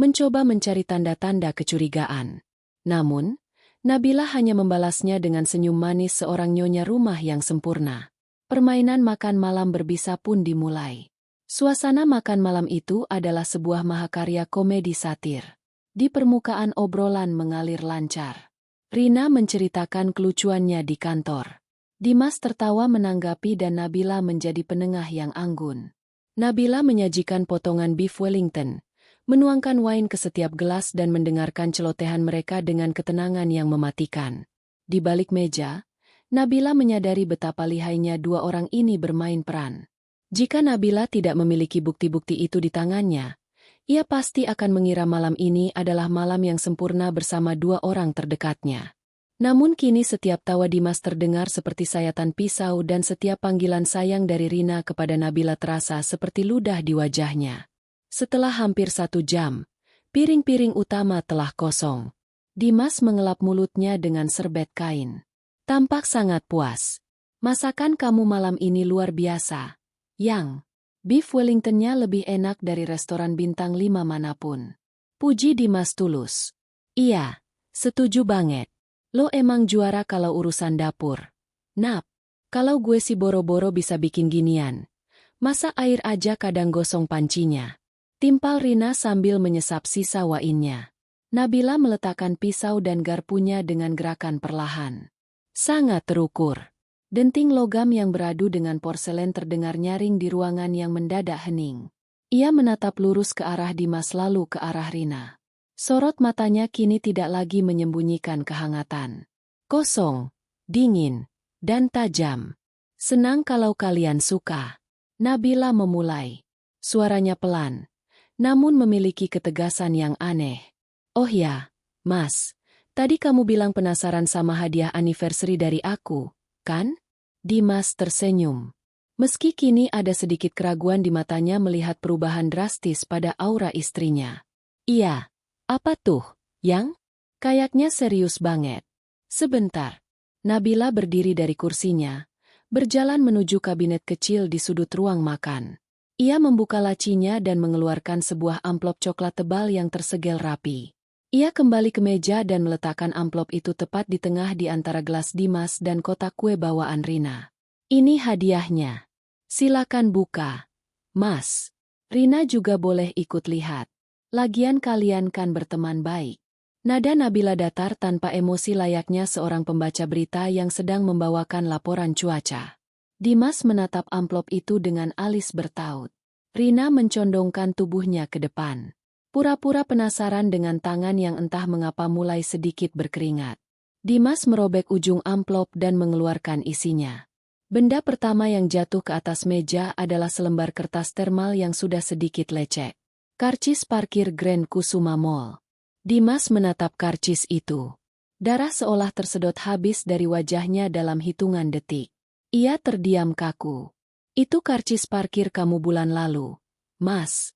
mencoba mencari tanda-tanda kecurigaan. Namun, Nabila hanya membalasnya dengan senyum manis seorang nyonya rumah yang sempurna. Permainan makan malam berbisa pun dimulai. Suasana makan malam itu adalah sebuah mahakarya komedi satir. Di permukaan obrolan mengalir lancar. Rina menceritakan kelucuannya di kantor. Dimas tertawa menanggapi dan Nabila menjadi penengah yang anggun. Nabila menyajikan potongan beef Wellington, menuangkan wine ke setiap gelas dan mendengarkan celotehan mereka dengan ketenangan yang mematikan. Di balik meja, Nabila menyadari betapa lihainya dua orang ini bermain peran. Jika Nabila tidak memiliki bukti-bukti itu di tangannya, ia pasti akan mengira malam ini adalah malam yang sempurna bersama dua orang terdekatnya. Namun kini setiap tawa Dimas terdengar seperti sayatan pisau dan setiap panggilan sayang dari Rina kepada Nabila terasa seperti ludah di wajahnya. Setelah hampir 1 jam, piring-piring utama telah kosong. Dimas mengelap mulutnya dengan serbet kain. Tampak sangat puas. "Masakan kamu malam ini luar biasa, Yang. Beef Wellingtonnya lebih enak dari restoran bintang 5 manapun." Puji Dimas tulus. "Iya, setuju banget. Lo emang juara kalau urusan dapur. Nap, kalau gue si boro-boro bisa bikin ginian. Masa air aja kadang gosong pancinya." Timpal Rina sambil menyesap sisa wine-nya. Nabila meletakkan pisau dan garpunya dengan gerakan perlahan. Sangat terukur. Denting logam yang beradu dengan porselen terdengar nyaring di ruangan yang mendadak hening. Ia menatap lurus ke arah Dimas lalu ke arah Rina. Sorot matanya kini tidak lagi menyembunyikan kehangatan. Kosong, dingin, dan tajam. "Senang kalau kalian suka." Nabila memulai. Suaranya pelan, namun memiliki ketegasan yang aneh. "Oh ya, Mas, tadi kamu bilang penasaran sama hadiah anniversary dari aku, kan?" Dimas tersenyum. Meski kini ada sedikit keraguan di matanya melihat perubahan drastis pada aura istrinya. "Iya, apa tuh, Yang?" Kayaknya serius banget. Sebentar. Nabila berdiri dari kursinya, berjalan menuju kabinet kecil di sudut ruang makan. Ia membuka lacinya dan mengeluarkan sebuah amplop coklat tebal yang tersegel rapi. Ia kembali ke meja dan meletakkan amplop itu tepat di tengah di antara gelas Dimas dan kotak kue bawaan Rina. Ini hadiahnya. Silakan buka. Mas. Rina juga boleh ikut lihat. Lagian kalian kan berteman baik. Nada Nabila datar tanpa emosi layaknya seorang pembaca berita yang sedang membawakan laporan cuaca. Dimas menatap amplop itu dengan alis bertaut. Rina mencondongkan tubuhnya ke depan. Pura-pura penasaran dengan tangan yang entah mengapa mulai sedikit berkeringat. Dimas merobek ujung amplop dan mengeluarkan isinya. Benda pertama yang jatuh ke atas meja adalah selembar kertas termal yang sudah sedikit lecek. Karcis parkir Grand Kusuma Mall. Dimas menatap karcis itu. Darah seolah tersedot habis dari wajahnya dalam hitungan detik. Ia terdiam kaku. Itu karcis parkir kamu bulan lalu, Mas.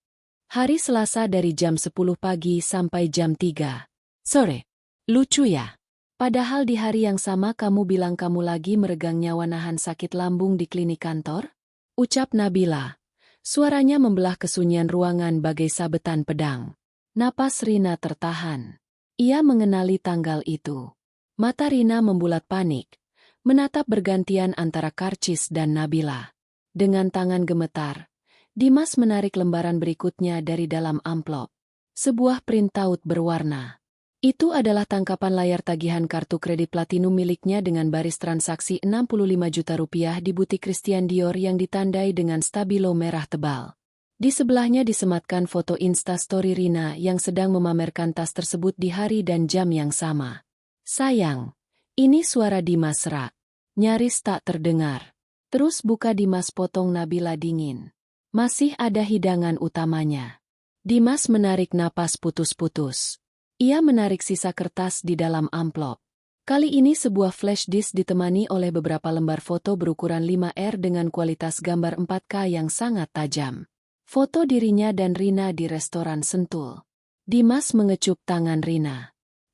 Hari Selasa dari jam 10 pagi sampai jam 3 sore. Lucu ya? Padahal di hari yang sama kamu bilang kamu lagi meregang nyawa nahan sakit lambung di klinik kantor? Ucap Nabila. Suaranya membelah kesunyian ruangan bagai sabetan pedang. Napas Rina tertahan. Ia mengenali tanggal itu. Mata Rina membulat panik, menatap bergantian antara karcis dan Nabila. Dengan tangan gemetar, Dimas menarik lembaran berikutnya dari dalam amplop. Sebuah printout berwarna. Itu adalah tangkapan layar tagihan kartu kredit platinum miliknya dengan baris transaksi 65 juta rupiah di butik Christian Dior yang ditandai dengan stabilo merah tebal. Di sebelahnya disematkan foto Instastory Rina yang sedang memamerkan tas tersebut di hari dan jam yang sama. Sayang, ini suara Dimas serak. Nyaris tak terdengar. Terus buka Dimas potong Nabila dingin. Masih ada hidangan utamanya. Dimas menarik napas putus-putus. Ia menarik sisa kertas di dalam amplop. Kali ini sebuah flash disk ditemani oleh beberapa lembar foto berukuran 5R dengan kualitas gambar 4K yang sangat tajam. Foto dirinya dan Rina di restoran Sentul. Dimas mengecup tangan Rina.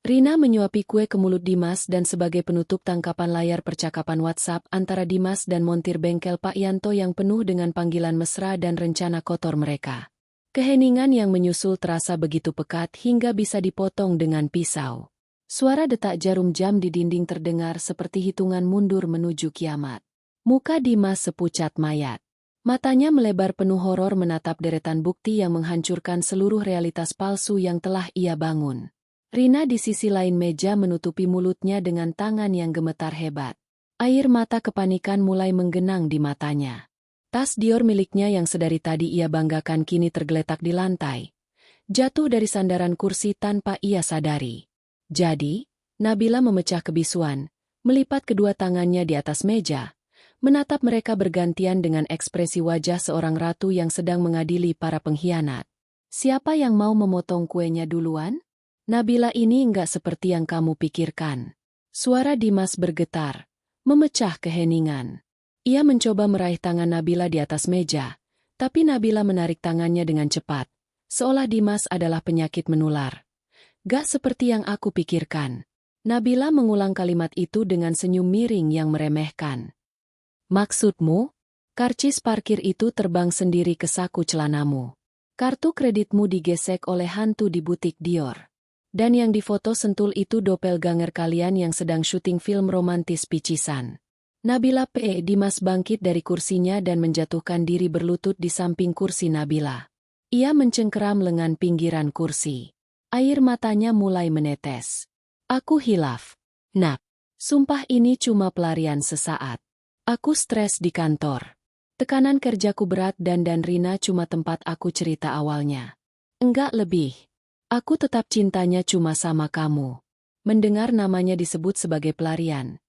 Rina menyuapi kue ke mulut Dimas dan sebagai penutup tangkapan layar percakapan WhatsApp antara Dimas dan montir bengkel Pak Yanto yang penuh dengan panggilan mesra dan rencana kotor mereka. Keheningan yang menyusul terasa begitu pekat hingga bisa dipotong dengan pisau. Suara detak jarum jam di dinding terdengar seperti hitungan mundur menuju kiamat. Muka Dimas sepucat mayat. Matanya melebar penuh horor menatap deretan bukti yang menghancurkan seluruh realitas palsu yang telah ia bangun. Rina di sisi lain meja menutupi mulutnya dengan tangan yang gemetar hebat. Air mata kepanikan mulai menggenang di matanya. Tas Dior miliknya yang sedari tadi ia banggakan kini tergeletak di lantai. Jatuh dari sandaran kursi tanpa ia sadari. Jadi, Nabila memecah kebisuan, melipat kedua tangannya di atas meja, menatap mereka bergantian dengan ekspresi wajah seorang ratu yang sedang mengadili para pengkhianat. Siapa yang mau memotong kuenya duluan? Nabila ini enggak seperti yang kamu pikirkan. Suara Dimas bergetar, memecah keheningan. Ia mencoba meraih tangan Nabila di atas meja, tapi Nabila menarik tangannya dengan cepat, seolah Dimas adalah penyakit menular. Gak seperti yang aku pikirkan. Nabila mengulang kalimat itu dengan senyum miring yang meremehkan. Maksudmu? Karcis parkir itu terbang sendiri ke saku celanamu. Kartu kreditmu digesek oleh hantu di butik Dior. Dan yang difoto Sentul itu doppelganger kalian yang sedang syuting film romantis picisan. Nabila P. Dimas bangkit dari kursinya dan menjatuhkan diri berlutut di samping kursi Nabila. Ia mencengkeram lengan pinggiran kursi. Air matanya mulai menetes. Aku hilaf. Nak, sumpah ini cuma pelarian sesaat. Aku stres di kantor. Tekanan kerjaku berat dan Rina cuma tempat aku cerita awalnya. Enggak lebih. Aku tetap cintanya cuma sama kamu. Mendengar namanya disebut sebagai pelarian.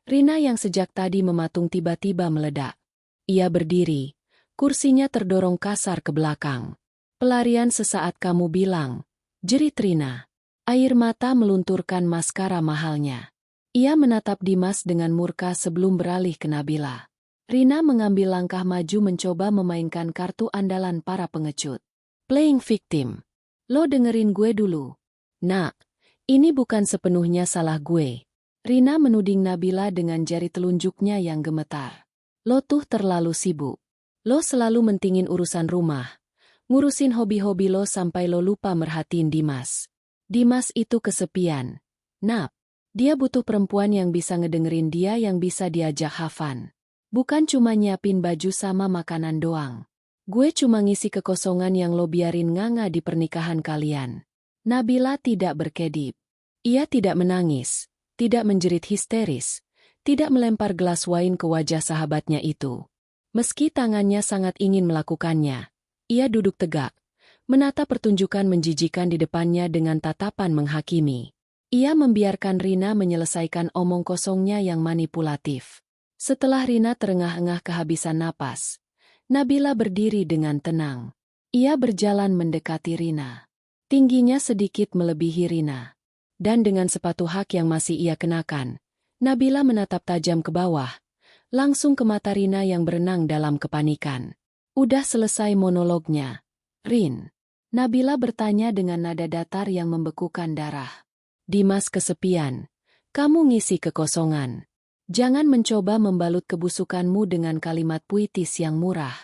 Rina yang sejak tadi mematung tiba-tiba meledak. Ia berdiri. Kursinya terdorong kasar ke belakang. Pelarian sesaat kamu bilang. Jerit Rina. Air mata melunturkan maskara mahalnya. Ia menatap Dimas dengan murka sebelum beralih ke Nabila. Rina mengambil langkah maju mencoba memainkan kartu andalan para pengecut. Playing victim. Lo dengerin gue dulu. Nak, ini bukan sepenuhnya salah gue. Rina menuding Nabila dengan jari telunjuknya yang gemetar. Lo tuh terlalu sibuk. Lo selalu mentingin urusan rumah. Ngurusin hobi-hobi lo sampai lo lupa merhatiin Dimas. Dimas itu kesepian. Nap. Dia butuh perempuan yang bisa ngedengerin dia, yang bisa diajak have. Bukan cuma nyiapin baju sama makanan doang. Gue cuma ngisi kekosongan yang lo biarin nganga di pernikahan kalian. Nabila tidak berkedip. Ia tidak menangis, tidak menjerit histeris, tidak melempar gelas wain ke wajah sahabatnya itu. Meski tangannya sangat ingin melakukannya, ia duduk tegak, menata pertunjukan menjijikan di depannya dengan tatapan menghakimi. Ia membiarkan Rina menyelesaikan omong kosongnya yang manipulatif. Setelah Rina terengah-engah kehabisan napas, Nabila berdiri dengan tenang. Ia berjalan mendekati Rina. Tingginya sedikit melebihi Rina. Dan dengan sepatu hak yang masih ia kenakan, Nabila menatap tajam ke bawah, langsung ke mata Rina yang berenang dalam kepanikan. Udah selesai monolognya, Rin? Nabila bertanya dengan nada datar yang membekukan darah. Dimas kesepian. Kamu ngisi kekosongan. Jangan mencoba membalut kebusukanmu dengan kalimat puitis yang murah.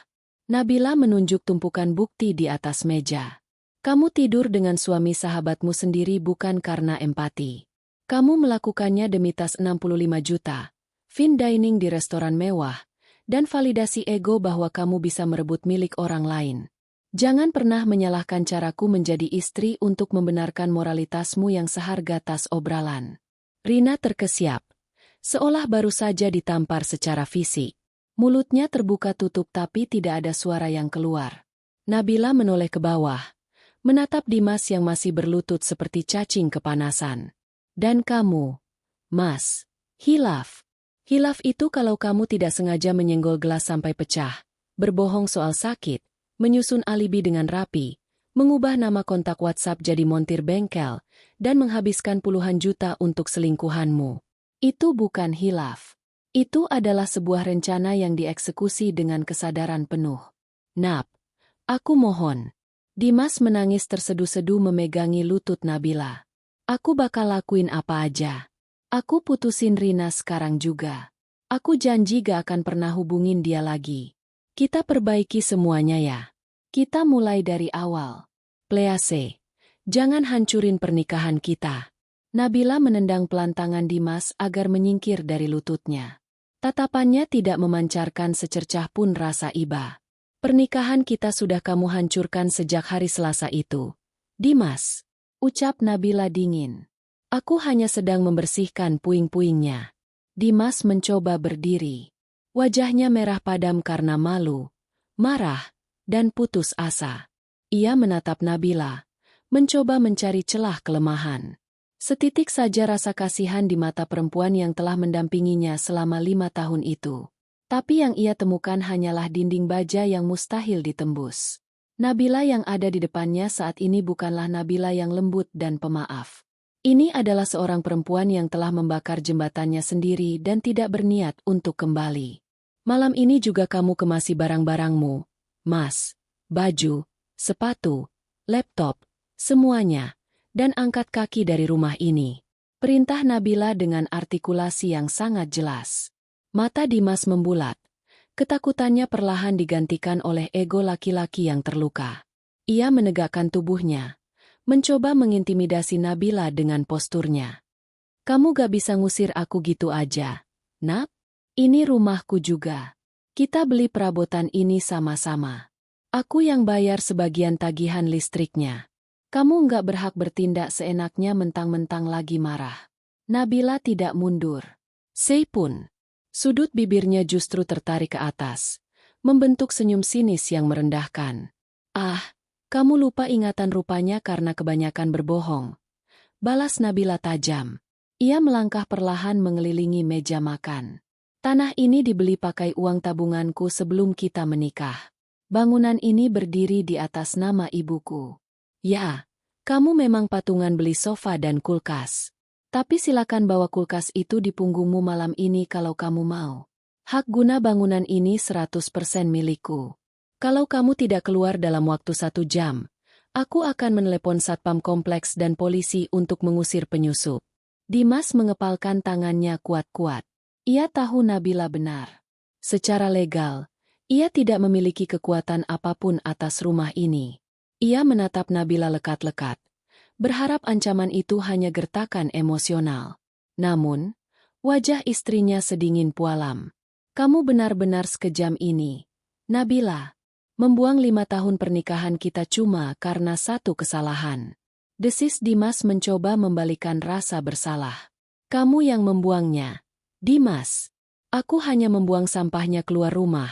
Nabila menunjuk tumpukan bukti di atas meja. Kamu tidur dengan suami sahabatmu sendiri bukan karena empati. Kamu melakukannya demi tas 65 juta, fine dining di restoran mewah, dan validasi ego bahwa kamu bisa merebut milik orang lain. Jangan pernah menyalahkan caraku menjadi istri untuk membenarkan moralitasmu yang seharga tas obralan. Rina terkesiap, seolah baru saja ditampar secara fisik. Mulutnya terbuka tutup tapi tidak ada suara yang keluar. Nabila menoleh ke bawah, menatap Dimas yang masih berlutut seperti cacing kepanasan. Dan kamu, Mas, hilaf. Hilaf itu kalau kamu tidak sengaja menyenggol gelas sampai pecah, berbohong soal sakit, menyusun alibi dengan rapi, mengubah nama kontak WhatsApp jadi montir bengkel, dan menghabiskan puluhan juta untuk selingkuhanmu. Itu bukan hilaf. Itu adalah sebuah rencana yang dieksekusi dengan kesadaran penuh. Nap, aku mohon. Dimas menangis terseduh-seduh memegangi lutut Nabila. Aku bakal lakuin apa aja. Aku putusin Rina sekarang juga. Aku janji gak akan pernah hubungin dia lagi. Kita perbaiki semuanya ya. Kita mulai dari awal. Please, jangan hancurin pernikahan kita. Nabila menendang pelan tangan Dimas agar menyingkir dari lututnya. Tatapannya tidak memancarkan secercah pun rasa iba. Pernikahan kita sudah kamu hancurkan sejak hari Selasa itu. Dimas, ucap Nabila dingin. Aku hanya sedang membersihkan puing-puingnya. Dimas mencoba berdiri. Wajahnya merah padam karena malu, marah, dan putus asa. Ia menatap Nabila, mencoba mencari celah kelemahan. Setitik saja rasa kasihan di mata perempuan yang telah mendampinginya selama 5 tahun itu. Tapi yang ia temukan hanyalah dinding baja yang mustahil ditembus. Nabila yang ada di depannya saat ini bukanlah Nabila yang lembut dan pemaaf. Ini adalah seorang perempuan yang telah membakar jembatannya sendiri dan tidak berniat untuk kembali. Malam ini juga kamu kemasi barang-barangmu, Mas, baju, sepatu, laptop, semuanya. Dan angkat kaki dari rumah ini. Perintah Nabila dengan artikulasi yang sangat jelas. Mata Dimas membulat. Ketakutannya perlahan digantikan oleh ego laki-laki yang terluka. Ia menegakkan tubuhnya, mencoba mengintimidasi Nabila dengan posturnya. Kamu gak bisa ngusir aku gitu aja, Nap? Ini rumahku juga. Kita beli perabotan ini sama-sama. Aku yang bayar sebagian tagihan listriknya. Kamu nggak berhak bertindak seenaknya mentang-mentang lagi marah. Nabila tidak mundur. Seipun. Sudut bibirnya justru tertarik ke atas, membentuk senyum sinis yang merendahkan. Ah, kamu lupa ingatan rupanya karena kebanyakan berbohong. Balas Nabila tajam. Ia melangkah perlahan mengelilingi meja makan. Tanah ini dibeli pakai uang tabunganku sebelum kita menikah. Bangunan ini berdiri di atas nama ibuku. Ya, kamu memang patungan beli sofa dan kulkas. Tapi silakan bawa kulkas itu di punggungmu malam ini kalau kamu mau. Hak guna bangunan ini 100% milikku. Kalau kamu tidak keluar dalam waktu 1 jam, aku akan menelepon satpam kompleks dan polisi untuk mengusir penyusup. Dimas mengepalkan tangannya kuat-kuat. Ia tahu Nabila benar. Secara legal, ia tidak memiliki kekuatan apapun atas rumah ini. Ia menatap Nabila lekat-lekat, berharap ancaman itu hanya gertakan emosional. Namun, wajah istrinya sedingin pualam. Kamu benar-benar sekejam ini, Nabila. Membuang 5 tahun pernikahan kita cuma karena satu kesalahan. Desis Dimas mencoba membalikan rasa bersalah. Kamu yang membuangnya, Dimas. Aku hanya membuang sampahnya keluar rumah.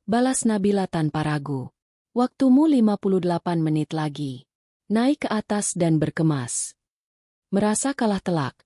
Balas Nabila tanpa ragu. Waktumu 58 menit lagi. Naik ke atas dan berkemas. Merasa kalah telak,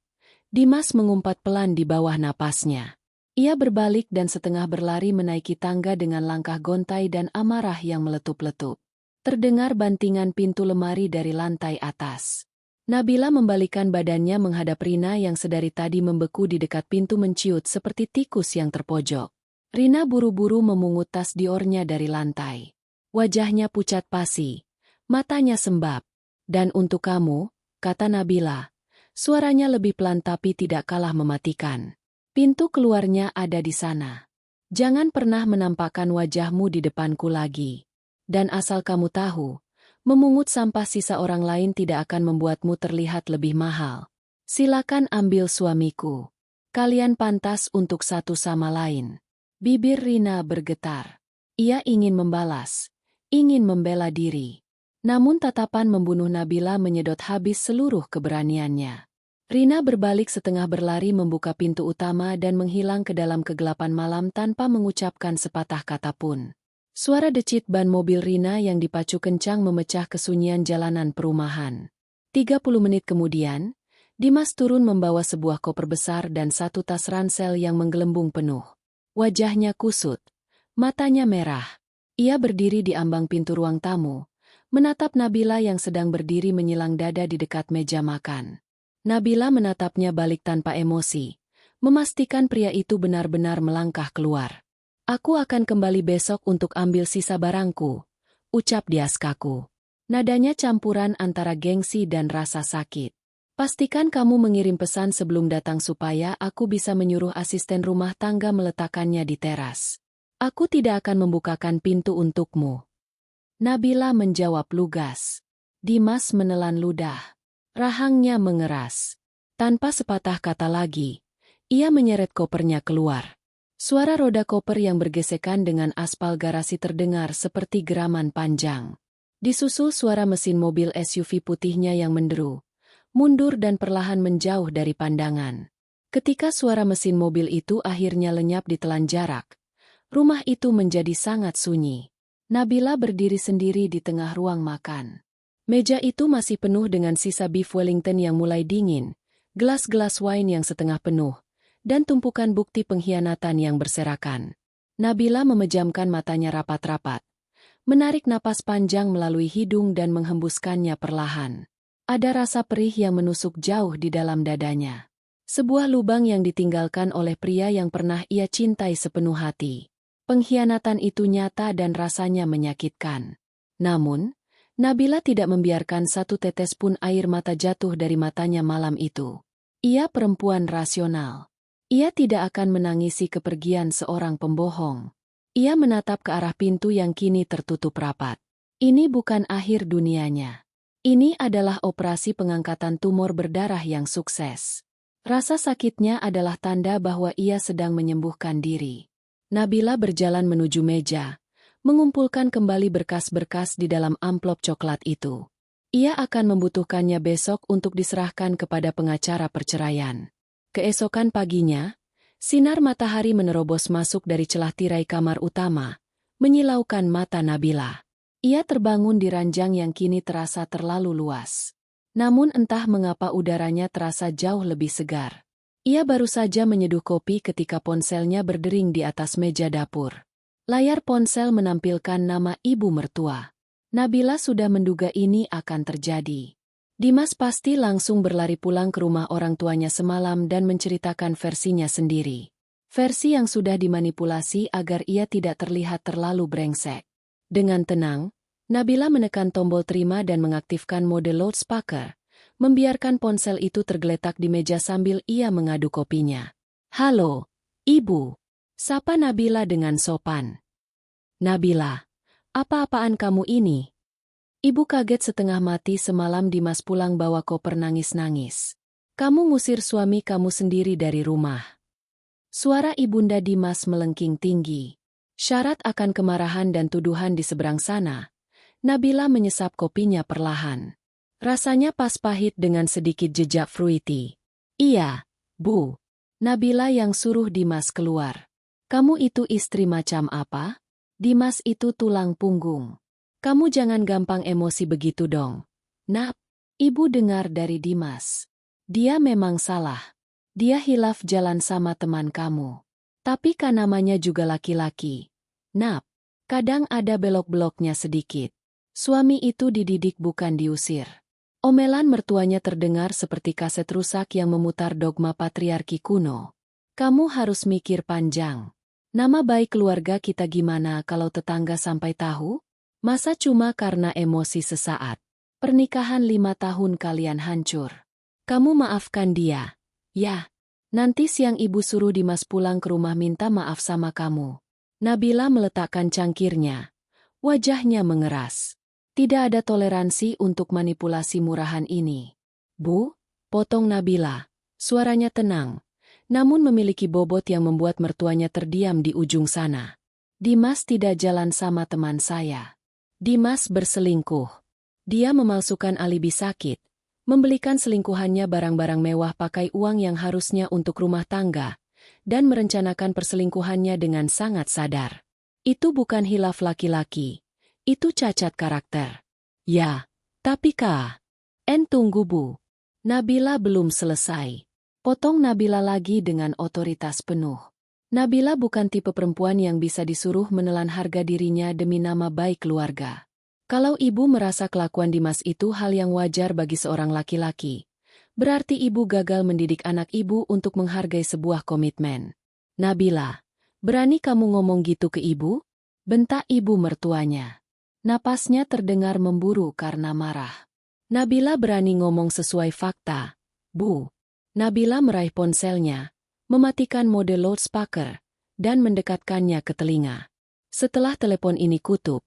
Dimas mengumpat pelan di bawah napasnya. Ia berbalik dan setengah berlari menaiki tangga dengan langkah gontai dan amarah yang meletup-letup. Terdengar bantingan pintu lemari dari lantai atas. Nabila membalikkan badannya menghadap Rina yang sedari tadi membeku di dekat pintu menciut seperti tikus yang terpojok. Rina buru-buru memungut tas Diornya dari lantai. Wajahnya pucat pasi, matanya sembab. Dan untuk kamu, kata Nabila. Suaranya lebih pelan tapi tidak kalah mematikan. Pintu keluarnya ada di sana. Jangan pernah menampakkan wajahmu di depanku lagi. Dan asal kamu tahu, memungut sampah sisa orang lain tidak akan membuatmu terlihat lebih mahal. Silakan ambil suamiku. Kalian pantas untuk satu sama lain. Bibir Rina bergetar. Ia ingin membalas, ingin membela diri. Namun tatapan membunuh Nabila menyedot habis seluruh keberaniannya. Rina berbalik setengah berlari membuka pintu utama dan menghilang ke dalam kegelapan malam tanpa mengucapkan sepatah kata pun. Suara decit ban mobil Rina yang dipacu kencang memecah kesunyian jalanan perumahan. 30 menit kemudian, Dimas turun membawa sebuah koper besar dan satu tas ransel yang menggelembung penuh. Wajahnya kusut, matanya merah. Ia berdiri di ambang pintu ruang tamu, menatap Nabila yang sedang berdiri menyilang dada di dekat meja makan. Nabila menatapnya balik tanpa emosi, memastikan pria itu benar-benar melangkah keluar. Aku akan kembali besok untuk ambil sisa barangku, ucap Diaskaku. Nadanya campuran antara gengsi dan rasa sakit. Pastikan kamu mengirim pesan sebelum datang supaya aku bisa menyuruh asisten rumah tangga meletakkannya di teras. Aku tidak akan membukakan pintu untukmu. Nabila menjawab lugas. Dimas menelan ludah. Rahangnya mengeras. Tanpa sepatah kata lagi, ia menyeret kopernya keluar. Suara roda koper yang bergesekan dengan aspal garasi terdengar seperti geraman panjang. Disusul suara mesin mobil SUV putihnya yang menderu, mundur dan perlahan menjauh dari pandangan. Ketika suara mesin mobil itu akhirnya lenyap ditelan jarak, rumah itu menjadi sangat sunyi. Nabila berdiri sendiri di tengah ruang makan. Meja itu masih penuh dengan sisa beef Wellington yang mulai dingin, gelas-gelas wine yang setengah penuh, dan tumpukan bukti pengkhianatan yang berserakan. Nabila memejamkan matanya rapat-rapat, menarik napas panjang melalui hidung dan menghembuskannya perlahan. Ada rasa perih yang menusuk jauh di dalam dadanya. Sebuah lubang yang ditinggalkan oleh pria yang pernah ia cintai sepenuh hati. Pengkhianatan itu nyata dan rasanya menyakitkan. Namun, Nabila tidak membiarkan satu tetes pun air mata jatuh dari matanya malam itu. Ia perempuan rasional. Ia tidak akan menangisi kepergian seorang pembohong. Ia menatap ke arah pintu yang kini tertutup rapat. Ini bukan akhir dunianya. Ini adalah operasi pengangkatan tumor berdarah yang sukses. Rasa sakitnya adalah tanda bahwa ia sedang menyembuhkan diri. Nabila berjalan menuju meja, mengumpulkan kembali berkas-berkas di dalam amplop coklat itu. Ia akan membutuhkannya besok untuk diserahkan kepada pengacara perceraian. Keesokan paginya, sinar matahari menerobos masuk dari celah tirai kamar utama, menyilaukan mata Nabila. Ia terbangun di ranjang yang kini terasa terlalu luas. Namun entah mengapa udaranya terasa jauh lebih segar. Ia baru saja menyeduh kopi ketika ponselnya berdering di atas meja dapur. Layar ponsel menampilkan nama ibu mertua. Nabila sudah menduga ini akan terjadi. Dimas pasti langsung berlari pulang ke rumah orang tuanya semalam dan menceritakan versinya sendiri. Versi yang sudah dimanipulasi agar ia tidak terlihat terlalu brengsek. Dengan tenang, Nabila menekan tombol terima dan mengaktifkan mode loudspeaker, membiarkan ponsel itu tergeletak di meja sambil ia mengadu kopinya. Halo, Ibu. Sapa Nabila dengan sopan. Nabila, apa-apaan kamu ini? Ibu kaget setengah mati semalam Dimas pulang bawa koper nangis-nangis. Kamu ngusir suami kamu sendiri dari rumah. Suara ibunda Dimas melengking tinggi. Syarat akan kemarahan dan tuduhan di seberang sana. Nabila menyesap kopinya perlahan. Rasanya pas pahit dengan sedikit jejak fruity. Iya, Bu. Nabila yang suruh Dimas keluar. Kamu itu istri macam apa? Dimas itu tulang punggung. Kamu jangan gampang emosi begitu dong. Nak, ibu dengar dari Dimas. Dia memang salah. Dia hilaf jalan sama teman kamu. Tapi kan namanya juga laki-laki. Nap, kadang ada belok-beloknya sedikit. Suami itu dididik bukan diusir. Omelan mertuanya terdengar seperti kaset rusak yang memutar dogma patriarki kuno. Kamu harus mikir panjang. Nama baik keluarga kita gimana kalau tetangga sampai tahu? Masa cuma karena emosi sesaat? Pernikahan 5 tahun kalian hancur. Kamu maafkan dia. Ya, nanti siang ibu suruh Dimas pulang ke rumah minta maaf sama kamu. Nabila meletakkan cangkirnya. Wajahnya mengeras. Tidak ada toleransi untuk manipulasi murahan ini. Bu, potong Nabila. Suaranya tenang. Namun memiliki bobot yang membuat mertuanya terdiam di ujung sana. Dimas tidak jalan sama teman saya. Dimas berselingkuh. Dia memalsukan alibi sakit. Membelikan selingkuhannya barang-barang mewah pakai uang yang harusnya untuk rumah tangga, dan merencanakan perselingkuhannya dengan sangat sadar. Itu bukan hilaf laki-laki. Itu cacat karakter. Ya, tapi tunggu Bu. Nabila belum selesai. Potong Nabila lagi dengan otoritas penuh. Nabila bukan tipe perempuan yang bisa disuruh menelan harga dirinya demi nama baik keluarga. Kalau ibu merasa kelakuan Dimas itu hal yang wajar bagi seorang laki-laki, berarti ibu gagal mendidik anak ibu untuk menghargai sebuah komitmen. Nabila, berani kamu ngomong gitu ke ibu? Bentak ibu mertuanya. Napasnya terdengar memburu karena marah. Nabila berani ngomong sesuai fakta. Bu. Nabila meraih ponselnya, mematikan mode loudspeaker, dan mendekatkannya ke telinga. Setelah telepon ini kutup,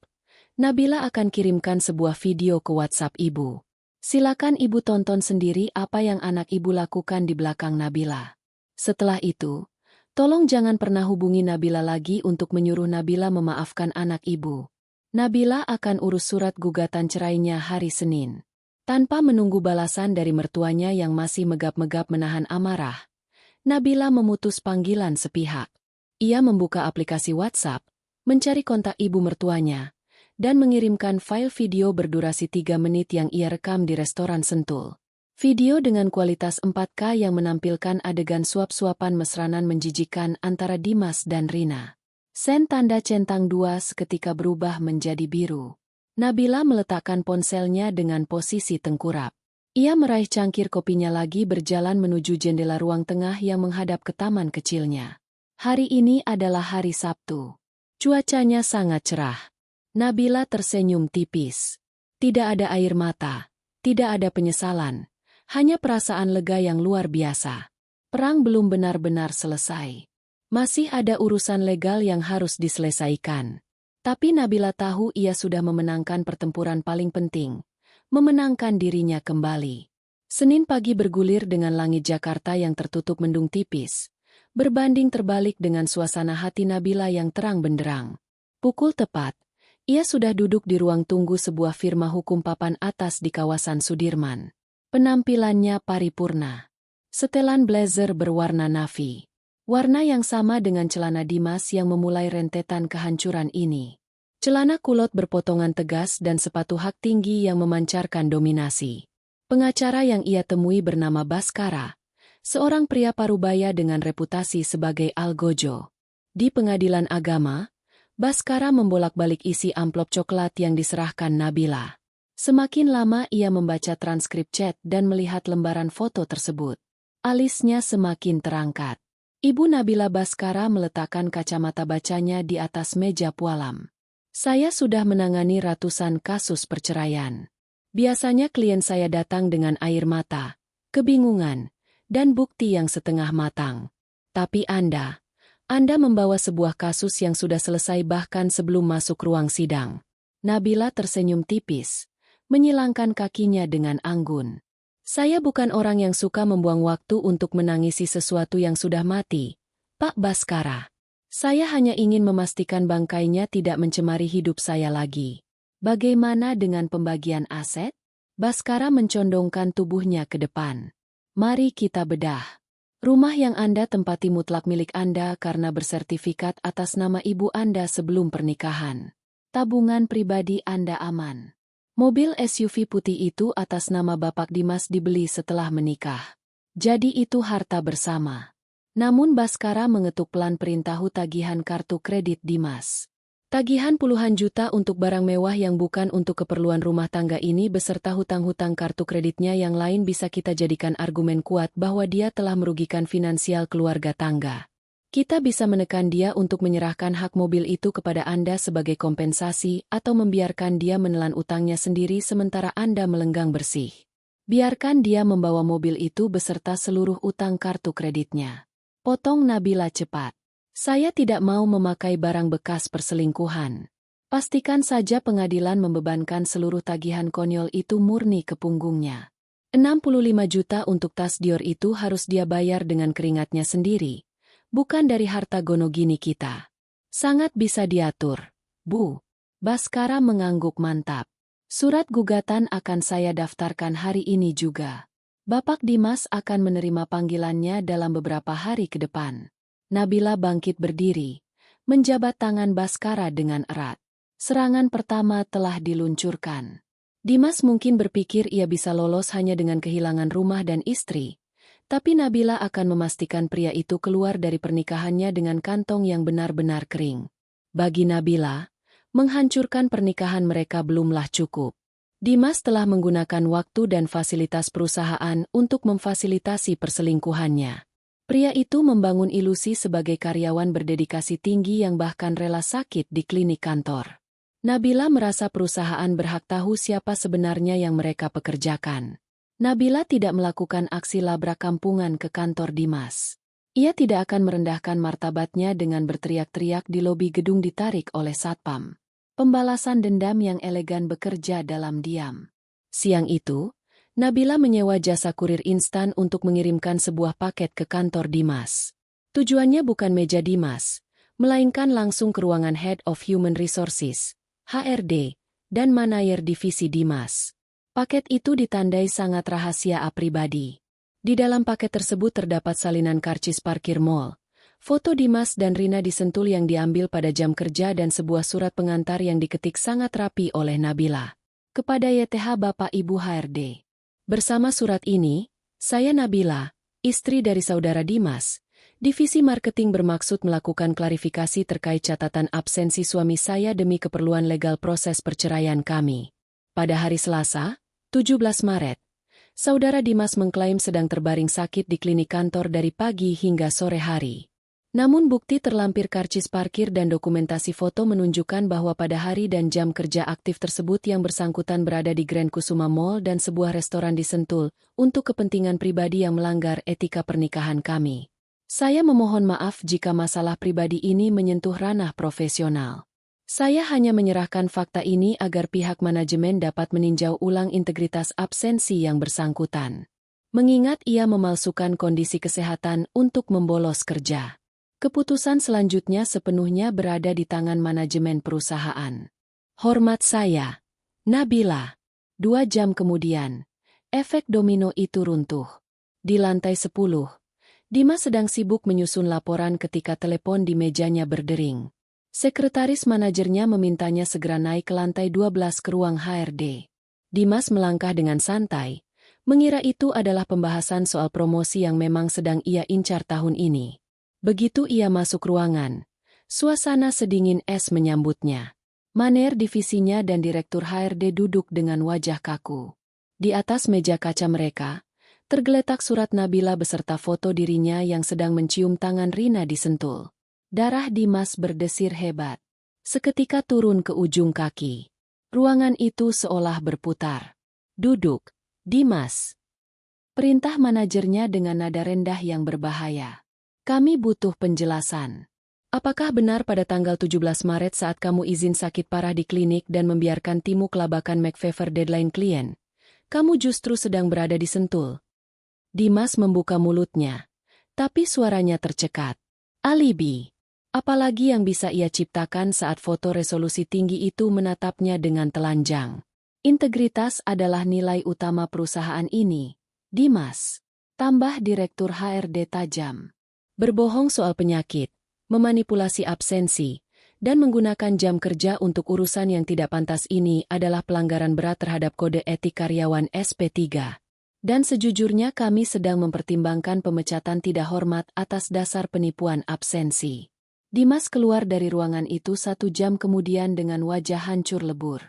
Nabila akan kirimkan sebuah video ke WhatsApp ibu. Silakan ibu tonton sendiri apa yang anak ibu lakukan di belakang Nabila. Setelah itu, tolong jangan pernah hubungi Nabila lagi untuk menyuruh Nabila memaafkan anak ibu. Nabila akan urus surat gugatan cerainya hari Senin. Tanpa menunggu balasan dari mertuanya yang masih megap-megap menahan amarah, Nabila memutus panggilan sepihak. Ia membuka aplikasi WhatsApp, mencari kontak ibu mertuanya, dan mengirimkan file video berdurasi 3 menit yang ia rekam di restoran Sentul. Video dengan kualitas 4K yang menampilkan adegan suap-suapan mesranan menjijikan antara Dimas dan Rina. Sen tanda centang 2 seketika berubah menjadi biru. Nabila meletakkan ponselnya dengan posisi tengkurap. Ia meraih cangkir kopinya lagi berjalan menuju jendela ruang tengah yang menghadap ke taman kecilnya. Hari ini adalah hari Sabtu. Cuacanya sangat cerah. Nabila tersenyum tipis. Tidak ada air mata, tidak ada penyesalan, hanya perasaan lega yang luar biasa. Perang belum benar-benar selesai. Masih ada urusan legal yang harus diselesaikan. Tapi Nabila tahu ia sudah memenangkan pertempuran paling penting, memenangkan dirinya kembali. Senin pagi bergulir dengan langit Jakarta yang tertutup mendung tipis, berbanding terbalik dengan suasana hati Nabila yang terang benderang. Pukul tepat, ia sudah duduk di ruang tunggu sebuah firma hukum papan atas di kawasan Sudirman. Penampilannya paripurna. Setelan blazer berwarna navy. Warna yang sama dengan celana Dimas yang memulai rentetan kehancuran ini. Celana kulot berpotongan tegas dan sepatu hak tinggi yang memancarkan dominasi. Pengacara yang ia temui bernama Baskara, seorang pria parubaya dengan reputasi sebagai algojo. Di pengadilan agama, Baskara membolak-balik isi amplop coklat yang diserahkan Nabila. Semakin lama ia membaca transkrip chat dan melihat lembaran foto tersebut. Alisnya semakin terangkat. Ibu Nabila Baskara meletakkan kacamata bacanya di atas meja pualam. Saya sudah menangani ratusan kasus perceraian. Biasanya klien saya datang dengan air mata, kebingungan, dan bukti yang setengah matang. Tapi Anda Anda membawa sebuah kasus yang sudah selesai bahkan sebelum masuk ruang sidang. Nabila tersenyum tipis, menyilangkan kakinya dengan anggun. Saya bukan orang yang suka membuang waktu untuk menangisi sesuatu yang sudah mati, Pak Baskara. Saya hanya ingin memastikan bangkainya tidak mencemari hidup saya lagi. Bagaimana dengan pembagian aset? Baskara mencondongkan tubuhnya ke depan. Mari kita bedah. Rumah yang Anda tempati mutlak milik Anda karena bersertifikat atas nama ibu Anda sebelum pernikahan. Tabungan pribadi Anda aman. Mobil SUV putih itu atas nama Bapak Dimas dibeli setelah menikah. Jadi itu harta bersama. Namun Baskara mengetuk pelan perintahu tagihan kartu kredit Dimas. Tagihan puluhan juta untuk barang mewah yang bukan untuk keperluan rumah tangga ini beserta hutang-hutang kartu kreditnya yang lain bisa kita jadikan argumen kuat bahwa dia telah merugikan finansial keluarga tangga. Kita bisa menekan dia untuk menyerahkan hak mobil itu kepada Anda sebagai kompensasi atau membiarkan dia menelan utangnya sendiri sementara Anda melenggang bersih. Biarkan dia membawa mobil itu beserta seluruh utang kartu kreditnya. Potong Nabila cepat. Saya tidak mau memakai barang bekas perselingkuhan. Pastikan saja pengadilan membebankan seluruh tagihan konyol itu murni ke punggungnya. 65 juta untuk tas Dior itu harus dia bayar dengan keringatnya sendiri. Bukan dari harta gonogini kita. Sangat bisa diatur, Bu. Baskara mengangguk mantap. Surat gugatan akan saya daftarkan hari ini juga. Bapak Dimas akan menerima panggilannya dalam beberapa hari ke depan. Nabila bangkit berdiri, menjabat tangan Baskara dengan erat. Serangan pertama telah diluncurkan. Dimas mungkin berpikir ia bisa lolos hanya dengan kehilangan rumah dan istri. Tapi Nabila akan memastikan pria itu keluar dari pernikahannya dengan kantong yang benar-benar kering. Bagi Nabila, menghancurkan pernikahan mereka belumlah cukup. Dimas telah menggunakan waktu dan fasilitas perusahaan untuk memfasilitasi perselingkuhannya. Pria itu membangun ilusi sebagai karyawan berdedikasi tinggi yang bahkan rela sakit di klinik kantor. Nabila merasa perusahaan berhak tahu siapa sebenarnya yang mereka pekerjakan. Nabila tidak melakukan aksi labrak kampungan ke kantor Dimas. Ia tidak akan merendahkan martabatnya dengan berteriak-teriak di lobi gedung ditarik oleh satpam. Pembalasan dendam yang elegan bekerja dalam diam. Siang itu, Nabila menyewa jasa kurir instan untuk mengirimkan sebuah paket ke kantor Dimas. Tujuannya bukan meja Dimas, melainkan langsung ke ruangan Head of Human Resources, HRD, dan manajer divisi Dimas. Paket itu ditandai sangat rahasia pribadi. Di dalam paket tersebut terdapat salinan karcis parkir mall, foto Dimas dan Rina di Sentul yang diambil pada jam kerja dan sebuah surat pengantar yang diketik sangat rapi oleh Nabila. Kepada YTH Bapak Ibu HRD. Bersama surat ini, saya Nabila, istri dari saudara Dimas, Divisi Marketing bermaksud melakukan klarifikasi terkait catatan absensi suami saya demi keperluan legal proses perceraian kami. Pada hari Selasa, 17 Maret, saudara Dimas mengklaim sedang terbaring sakit di klinik kantor dari pagi hingga sore hari. Namun bukti terlampir karcis parkir dan dokumentasi foto menunjukkan bahwa pada hari dan jam kerja aktif tersebut yang bersangkutan berada di Grand Kusuma Mall dan sebuah restoran di Sentul, untuk kepentingan pribadi yang melanggar etika pernikahan kami. Saya memohon maaf jika masalah pribadi ini menyentuh ranah profesional. Saya hanya menyerahkan fakta ini agar pihak manajemen dapat meninjau ulang integritas absensi yang bersangkutan. Mengingat ia memalsukan kondisi kesehatan untuk membolos kerja. Keputusan selanjutnya sepenuhnya berada di tangan manajemen perusahaan. Hormat saya, Nabila. 2 jam kemudian, efek domino itu runtuh. Di lantai 10, Dimas sedang sibuk menyusun laporan ketika telepon di mejanya berdering. Sekretaris manajernya memintanya segera naik ke lantai 12 ke ruang HRD. Dimas melangkah dengan santai, mengira itu adalah pembahasan soal promosi yang memang sedang ia incar tahun ini. Begitu ia masuk ruangan, suasana sedingin es menyambutnya. Manajer divisinya dan direktur HRD duduk dengan wajah kaku. Di atas meja kaca mereka, tergeletak surat Nabila beserta foto dirinya yang sedang mencium tangan Rina di Sentul. Darah Dimas berdesir hebat. Seketika turun ke ujung kaki. Ruangan itu seolah berputar. Duduk, Dimas. Perintah manajernya dengan nada rendah yang berbahaya. Kami butuh penjelasan. Apakah benar pada tanggal 17 Maret saat kamu izin sakit parah di klinik dan membiarkan timu kelabakan McFever deadline klien, kamu justru sedang berada di Sentul? Dimas membuka mulutnya, tapi suaranya tercekat. Alibi. Apalagi yang bisa ia ciptakan saat foto resolusi tinggi itu menatapnya dengan telanjang. Integritas adalah nilai utama perusahaan ini, Dimas. Tambah Direktur HRD tajam. Berbohong soal penyakit, memanipulasi absensi, dan menggunakan jam kerja untuk urusan yang tidak pantas ini adalah pelanggaran berat terhadap kode etik karyawan SP3. Dan sejujurnya kami sedang mempertimbangkan pemecatan tidak hormat atas dasar penipuan absensi. Dimas keluar dari ruangan itu 1 jam kemudian dengan wajah hancur lebur.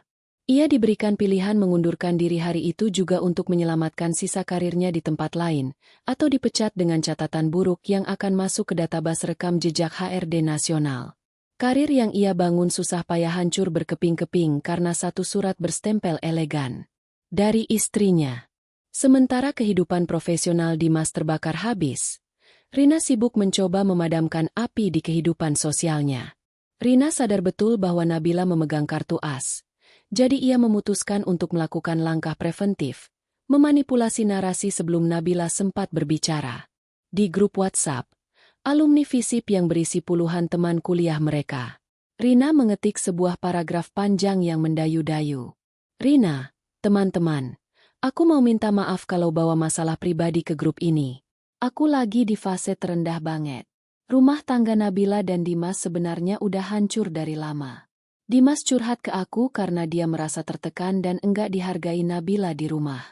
Ia diberikan pilihan mengundurkan diri hari itu juga untuk menyelamatkan sisa karirnya di tempat lain, atau dipecat dengan catatan buruk yang akan masuk ke database rekam jejak HRD nasional. Karir yang ia bangun susah payah hancur berkeping-keping karena satu surat berstempel elegan dari istrinya. Sementara kehidupan profesional Dimas terbakar habis, Rina sibuk mencoba memadamkan api di kehidupan sosialnya. Rina sadar betul bahwa Nabila memegang kartu as. Jadi ia memutuskan untuk melakukan langkah preventif, memanipulasi narasi sebelum Nabila sempat berbicara. Di grup WhatsApp, alumni FISIP yang berisi puluhan teman kuliah mereka, Rina mengetik sebuah paragraf panjang yang mendayu-dayu. Rina, teman-teman, aku mau minta maaf kalau bawa masalah pribadi ke grup ini. Aku lagi di fase terendah banget. Rumah tangga Nabila dan Dimas sebenarnya udah hancur dari lama. Dimas curhat ke aku karena dia merasa tertekan dan enggak dihargai Nabila di rumah.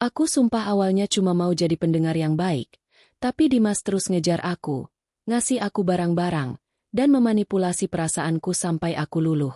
Aku sumpah awalnya cuma mau jadi pendengar yang baik, tapi Dimas terus ngejar aku, ngasih aku barang-barang, dan memanipulasi perasaanku sampai aku luluh.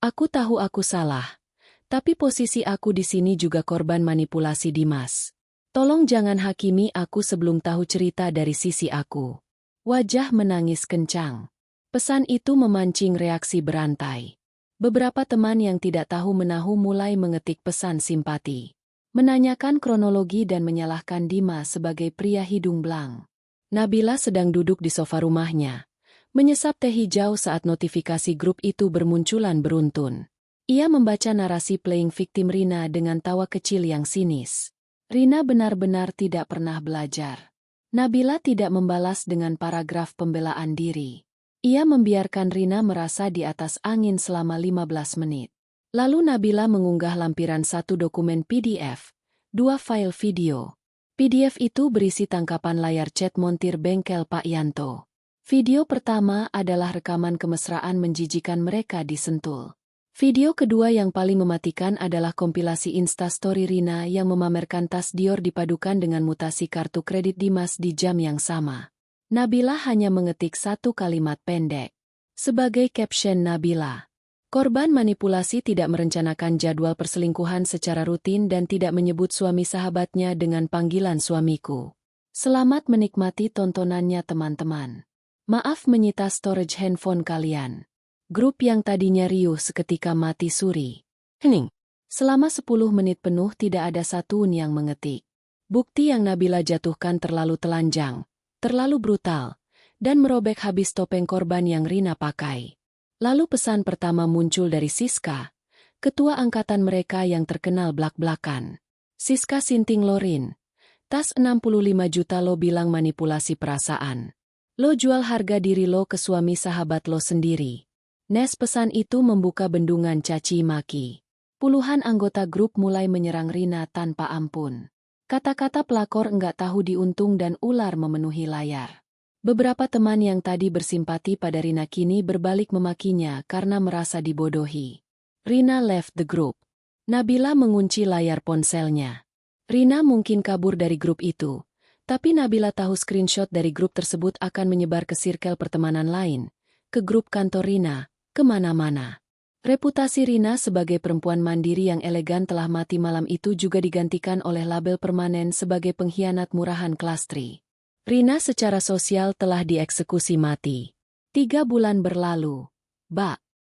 Aku tahu aku salah, tapi posisi aku di sini juga korban manipulasi Dimas. Tolong jangan hakimi aku sebelum tahu cerita dari sisi aku. Wajah menangis kencang. Pesan itu memancing reaksi berantai. Beberapa teman yang tidak tahu menahu mulai mengetik pesan simpati. Menanyakan kronologi dan menyalahkan Dimas sebagai pria hidung belang. Nabila sedang duduk di sofa rumahnya, menyesap teh hijau saat notifikasi grup itu bermunculan beruntun. Ia membaca narasi playing victim Rina dengan tawa kecil yang sinis. Rina benar-benar tidak pernah belajar. Nabila tidak membalas dengan paragraf pembelaan diri. Ia membiarkan Rina merasa di atas angin selama 15 menit. Lalu Nabila mengunggah lampiran 1 dokumen PDF, 2 file video. PDF itu berisi tangkapan layar chat montir bengkel Pak Yanto. Video pertama adalah rekaman kemesraan menjijikan mereka di Sentul. Video kedua yang paling mematikan adalah kompilasi Instastory Rina yang memamerkan tas Dior dipadukan dengan mutasi kartu kredit Dimas di jam yang sama. Nabila hanya mengetik 1 kalimat pendek. Sebagai caption Nabila, korban manipulasi tidak merencanakan jadwal perselingkuhan secara rutin dan tidak menyebut suami sahabatnya dengan panggilan suamiku. Selamat menikmati tontonannya teman-teman. Maaf menyita storage handphone kalian. Grup yang tadinya riuh seketika mati suri. Hening. Selama 10 menit penuh tidak ada satupun yang mengetik. Bukti yang Nabila jatuhkan terlalu telanjang, terlalu brutal, dan merobek habis topeng korban yang Rina pakai. Lalu pesan pertama muncul dari Siska, ketua angkatan mereka yang terkenal blak-blakan. Siska Sinting Lorin, tas 65 juta lo bilang manipulasi perasaan. Lo jual harga diri lo ke suami sahabat lo sendiri. Nes pesan itu membuka bendungan caci maki. Puluhan anggota grup mulai menyerang Rina tanpa ampun. Kata-kata pelakor enggak tahu diuntung dan ular memenuhi layar. Beberapa teman yang tadi bersimpati pada Rina kini berbalik memakinya karena merasa dibodohi. Rina left the group. Nabila mengunci layar ponselnya. Rina mungkin kabur dari grup itu, tapi Nabila tahu screenshot dari grup tersebut akan menyebar ke sirkel pertemanan lain, ke grup kantor Rina, kemana-mana. Reputasi Rina sebagai perempuan mandiri yang elegan telah mati malam itu juga digantikan oleh label permanen sebagai pengkhianat murahan kelas 3. Rina secara sosial telah dieksekusi mati. 3 bulan berlalu.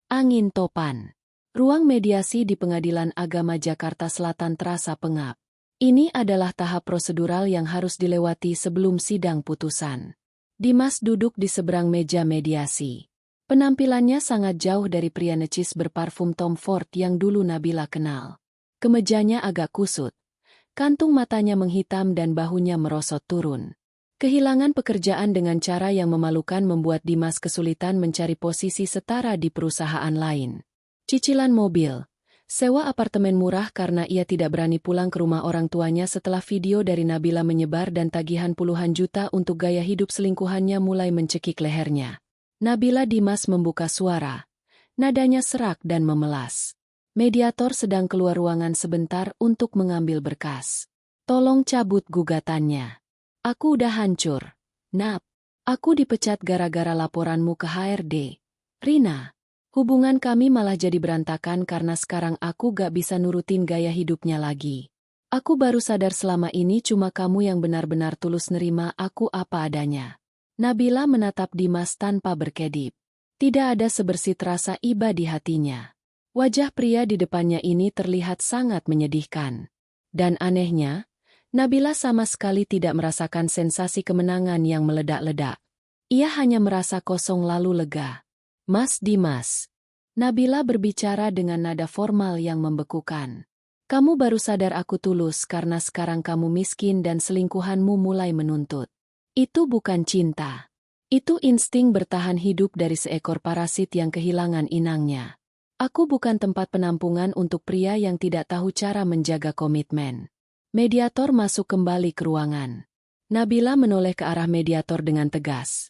Angin topan. Ruang mediasi di Pengadilan Agama Jakarta Selatan terasa pengap. Ini adalah tahap prosedural yang harus dilewati sebelum sidang putusan. Dimas duduk di seberang meja mediasi. Penampilannya sangat jauh dari pria necis berparfum Tom Ford yang dulu Nabila kenal. Kemejanya agak kusut, kantung matanya menghitam dan bahunya merosot turun. Kehilangan pekerjaan dengan cara yang memalukan membuat Dimas kesulitan mencari posisi setara di perusahaan lain. Cicilan mobil, sewa apartemen murah karena ia tidak berani pulang ke rumah orang tuanya setelah video dari Nabila menyebar dan tagihan puluhan juta untuk gaya hidup selingkuhannya mulai mencekik lehernya. Nabila Dimas membuka suara. Nadanya serak dan memelas. Mediator sedang keluar ruangan sebentar untuk mengambil berkas. Tolong cabut gugatannya. Aku udah hancur. Nap. Aku dipecat gara-gara laporanmu ke HRD. Rina. Hubungan kami malah jadi berantakan karena sekarang aku gak bisa nurutin gaya hidupnya lagi. Aku baru sadar selama ini cuma kamu yang benar-benar tulus nerima aku apa adanya. Nabila menatap Dimas tanpa berkedip. Tidak ada sebersit rasa iba di hatinya. Wajah pria di depannya ini terlihat sangat menyedihkan. Dan anehnya, Nabila sama sekali tidak merasakan sensasi kemenangan yang meledak-ledak. Ia hanya merasa kosong lalu lega. Mas Dimas. Nabila berbicara dengan nada formal yang membekukan. Kamu baru sadar aku tulus karena sekarang kamu miskin dan selingkuhanmu mulai menuntut. Itu bukan cinta. Itu insting bertahan hidup dari seekor parasit yang kehilangan inangnya. Aku bukan tempat penampungan untuk pria yang tidak tahu cara menjaga komitmen. Mediator masuk kembali ke ruangan. Nabila menoleh ke arah mediator dengan tegas.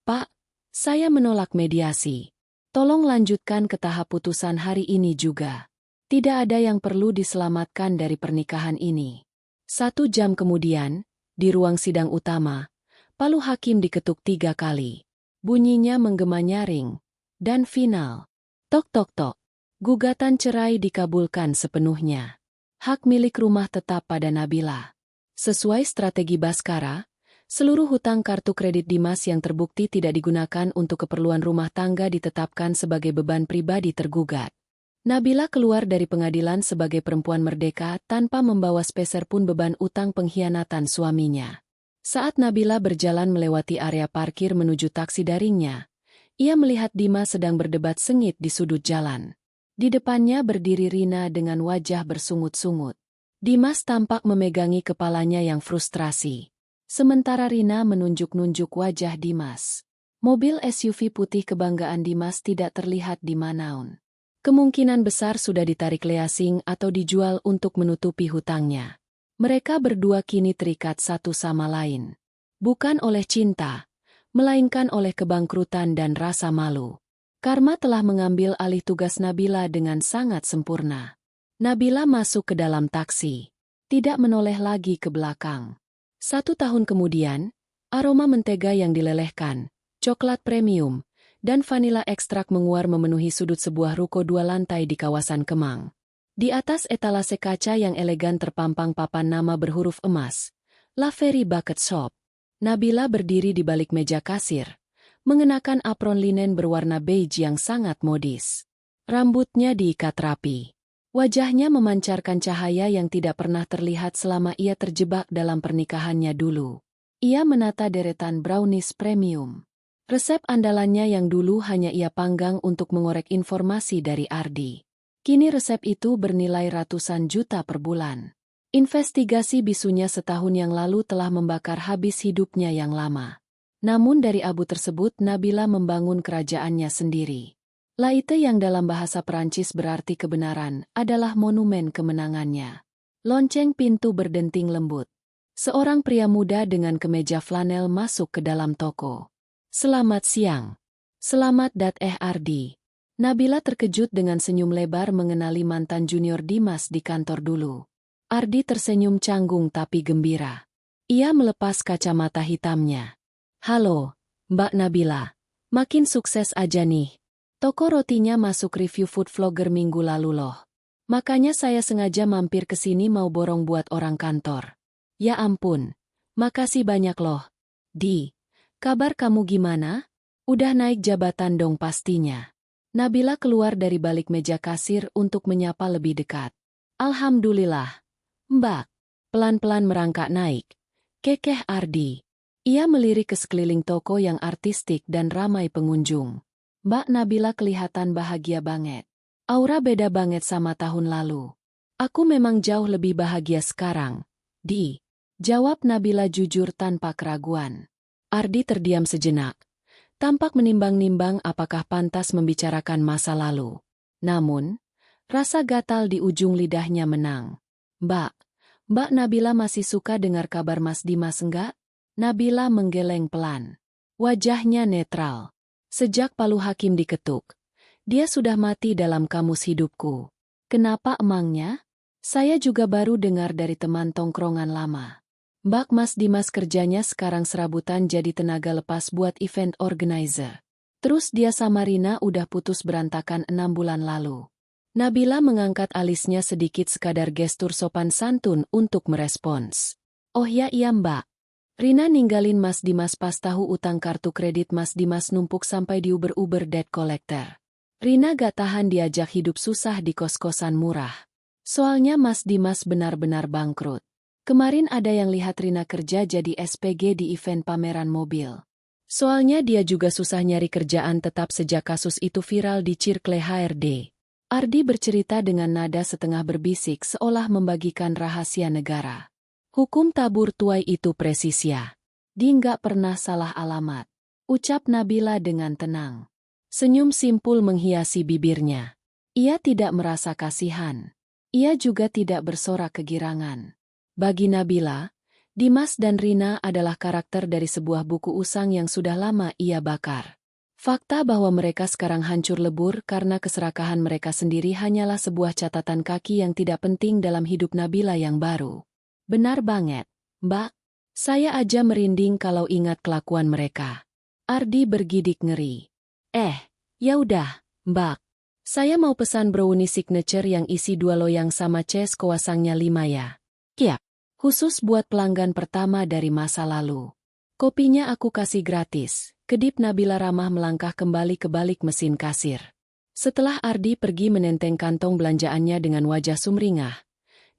Pak, saya menolak mediasi. Tolong lanjutkan ke tahap putusan hari ini juga. Tidak ada yang perlu diselamatkan dari pernikahan ini. 1 jam kemudian, di ruang sidang utama, palu hakim diketuk 3 kali. Bunyinya menggema nyaring. Dan final. Tok tok tok. Gugatan cerai dikabulkan sepenuhnya. Hak milik rumah tetap pada Nabila. Sesuai strategi Baskara, seluruh hutang kartu kredit Dimas yang terbukti tidak digunakan untuk keperluan rumah tangga ditetapkan sebagai beban pribadi tergugat. Nabila keluar dari pengadilan sebagai perempuan merdeka tanpa membawa sepeser pun beban utang pengkhianatan suaminya. Saat Nabila berjalan melewati area parkir menuju taksi daringnya, ia melihat Dimas sedang berdebat sengit di sudut jalan. Di depannya berdiri Rina dengan wajah bersungut-sungut. Dimas tampak memegangi kepalanya yang frustrasi. Sementara Rina menunjuk-nunjuk wajah Dimas. Mobil SUV putih kebanggaan Dimas tidak terlihat di Manaun. Kemungkinan besar sudah ditarik leasing atau dijual untuk menutupi hutangnya. Mereka berdua kini terikat satu sama lain. Bukan oleh cinta, melainkan oleh kebangkrutan dan rasa malu. Karma telah mengambil alih tugas Nabila dengan sangat sempurna. Nabila masuk ke dalam taksi. Tidak menoleh lagi ke belakang. 1 tahun kemudian, aroma mentega yang dilelehkan, coklat premium, dan vanila ekstrak menguar memenuhi sudut sebuah ruko 2 lantai di kawasan Kemang. Di atas etalase kaca yang elegan terpampang papan nama berhuruf emas, La Ferry Bucket Shop. Nabila berdiri di balik meja kasir, mengenakan apron linen berwarna beige yang sangat modis. Rambutnya diikat rapi. Wajahnya memancarkan cahaya yang tidak pernah terlihat selama ia terjebak dalam pernikahannya dulu. Ia menata deretan brownies premium. Resep andalannya yang dulu hanya ia panggang untuk mengorek informasi dari Ardi. Kini resep itu bernilai ratusan juta per bulan. Investigasi bisunya setahun yang lalu telah membakar habis hidupnya yang lama. Namun dari abu tersebut Nabila membangun kerajaannya sendiri. Laite yang dalam bahasa Perancis berarti kebenaran adalah monumen kemenangannya. Lonceng pintu berdenting lembut. Seorang pria muda dengan kemeja flanel masuk ke dalam toko. Selamat siang. Selamat Ardi. Nabila terkejut dengan senyum lebar mengenali mantan junior Dimas di kantor dulu. Ardi tersenyum canggung tapi gembira. Ia melepas kacamata hitamnya. Halo, Mbak Nabila. Makin sukses aja nih. Toko rotinya masuk review food vlogger minggu lalu loh. Makanya saya sengaja mampir ke sini mau borong buat orang kantor. Ya ampun, makasih banyak loh. Di, kabar kamu gimana? Udah naik jabatan dong pastinya. Nabila keluar dari balik meja kasir untuk menyapa lebih dekat. Alhamdulillah, Mbak. Pelan-pelan merangkak naik. Kekeh Ardi. Ia melirik ke sekeliling toko yang artistik dan ramai pengunjung. Mbak Nabila kelihatan bahagia banget. Aura beda banget sama tahun lalu. Aku memang jauh lebih bahagia sekarang. Jawab Nabila jujur tanpa keraguan. Ardi terdiam sejenak. Tampak menimbang-nimbang apakah pantas membicarakan masa lalu. Namun, rasa gatal di ujung lidahnya menang. Mbak Nabila masih suka dengar kabar Mas Dimas enggak? Nabila menggeleng pelan. Wajahnya netral. Sejak palu hakim diketuk, dia sudah mati dalam kamus hidupku. Kenapa emangnya? Saya juga baru dengar dari teman tongkrongan lama. Mbak Mas Dimas kerjanya sekarang serabutan jadi tenaga lepas buat event organizer. Terus dia sama Rina udah putus berantakan 6 bulan lalu. Nabila mengangkat alisnya sedikit sekadar gestur sopan santun untuk merespons. Oh ya iya Mbak. Rina ninggalin Mas Dimas pas tahu utang kartu kredit Mas Dimas numpuk sampai diuber-uber debt collector. Rina gak tahan diajak hidup susah di kos-kosan murah. Soalnya Mas Dimas benar-benar bangkrut. Kemarin ada yang lihat Rina kerja jadi SPG di event pameran mobil. Soalnya dia juga susah nyari kerjaan tetap sejak kasus itu viral di Circle HRD. Ardi bercerita dengan nada setengah berbisik seolah membagikan rahasia negara. Hukum tabur tuai itu presisia. Dia nggak pernah salah alamat. Ucap Nabila dengan tenang. Senyum simpul menghiasi bibirnya. Ia tidak merasa kasihan. Ia juga tidak bersorak kegirangan. Bagi Nabila, Dimas dan Rina adalah karakter dari sebuah buku usang yang sudah lama ia bakar. Fakta bahwa mereka sekarang hancur lebur karena keserakahan mereka sendiri hanyalah sebuah catatan kaki yang tidak penting dalam hidup Nabila yang baru. Benar banget, Mbak. Saya aja merinding kalau ingat kelakuan mereka. Ardi bergidik ngeri. Ya udah, Mbak. Saya mau pesan brownie signature yang isi 2 loyang sama ches kawasangnya 5 ya. Kiap. Khusus buat pelanggan pertama dari masa lalu. Kopinya aku kasih gratis. Kedip Nabila ramah melangkah kembali ke balik mesin kasir. Setelah Ardi pergi menenteng kantong belanjaannya dengan wajah sumringah,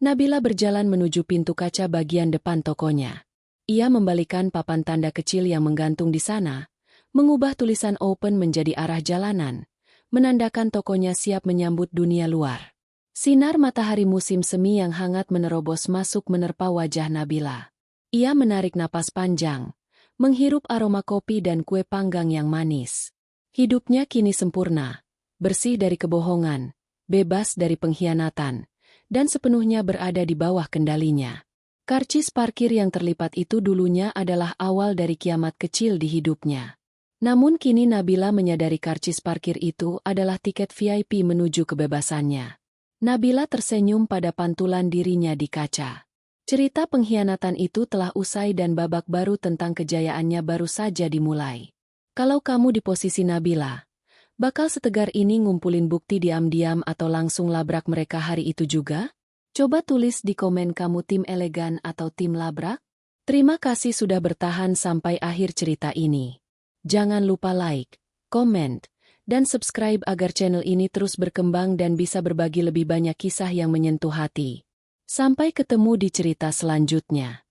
Nabila berjalan menuju pintu kaca bagian depan tokonya. Ia membalikan papan tanda kecil yang menggantung di sana, mengubah tulisan open menjadi arah jalanan, menandakan tokonya siap menyambut dunia luar. Sinar matahari musim semi yang hangat menerobos masuk menerpa wajah Nabila. Ia menarik napas panjang, menghirup aroma kopi dan kue panggang yang manis. Hidupnya kini sempurna, bersih dari kebohongan, bebas dari pengkhianatan, dan sepenuhnya berada di bawah kendalinya. Karcis parkir yang terlipat itu dulunya adalah awal dari kiamat kecil di hidupnya. Namun kini Nabila menyadari karcis parkir itu adalah tiket VIP menuju kebebasannya. Nabila tersenyum pada pantulan dirinya di kaca. Cerita pengkhianatan itu telah usai dan babak baru tentang kejayaannya baru saja dimulai. Kalau kamu di posisi Nabila, bakal setegar ini ngumpulin bukti diam-diam atau langsung labrak mereka hari itu juga? Coba tulis di komen kamu tim elegan atau tim labrak? Terima kasih sudah bertahan sampai akhir cerita ini. Jangan lupa like, comment, dan subscribe agar channel ini terus berkembang dan bisa berbagi lebih banyak kisah yang menyentuh hati. Sampai ketemu di cerita selanjutnya.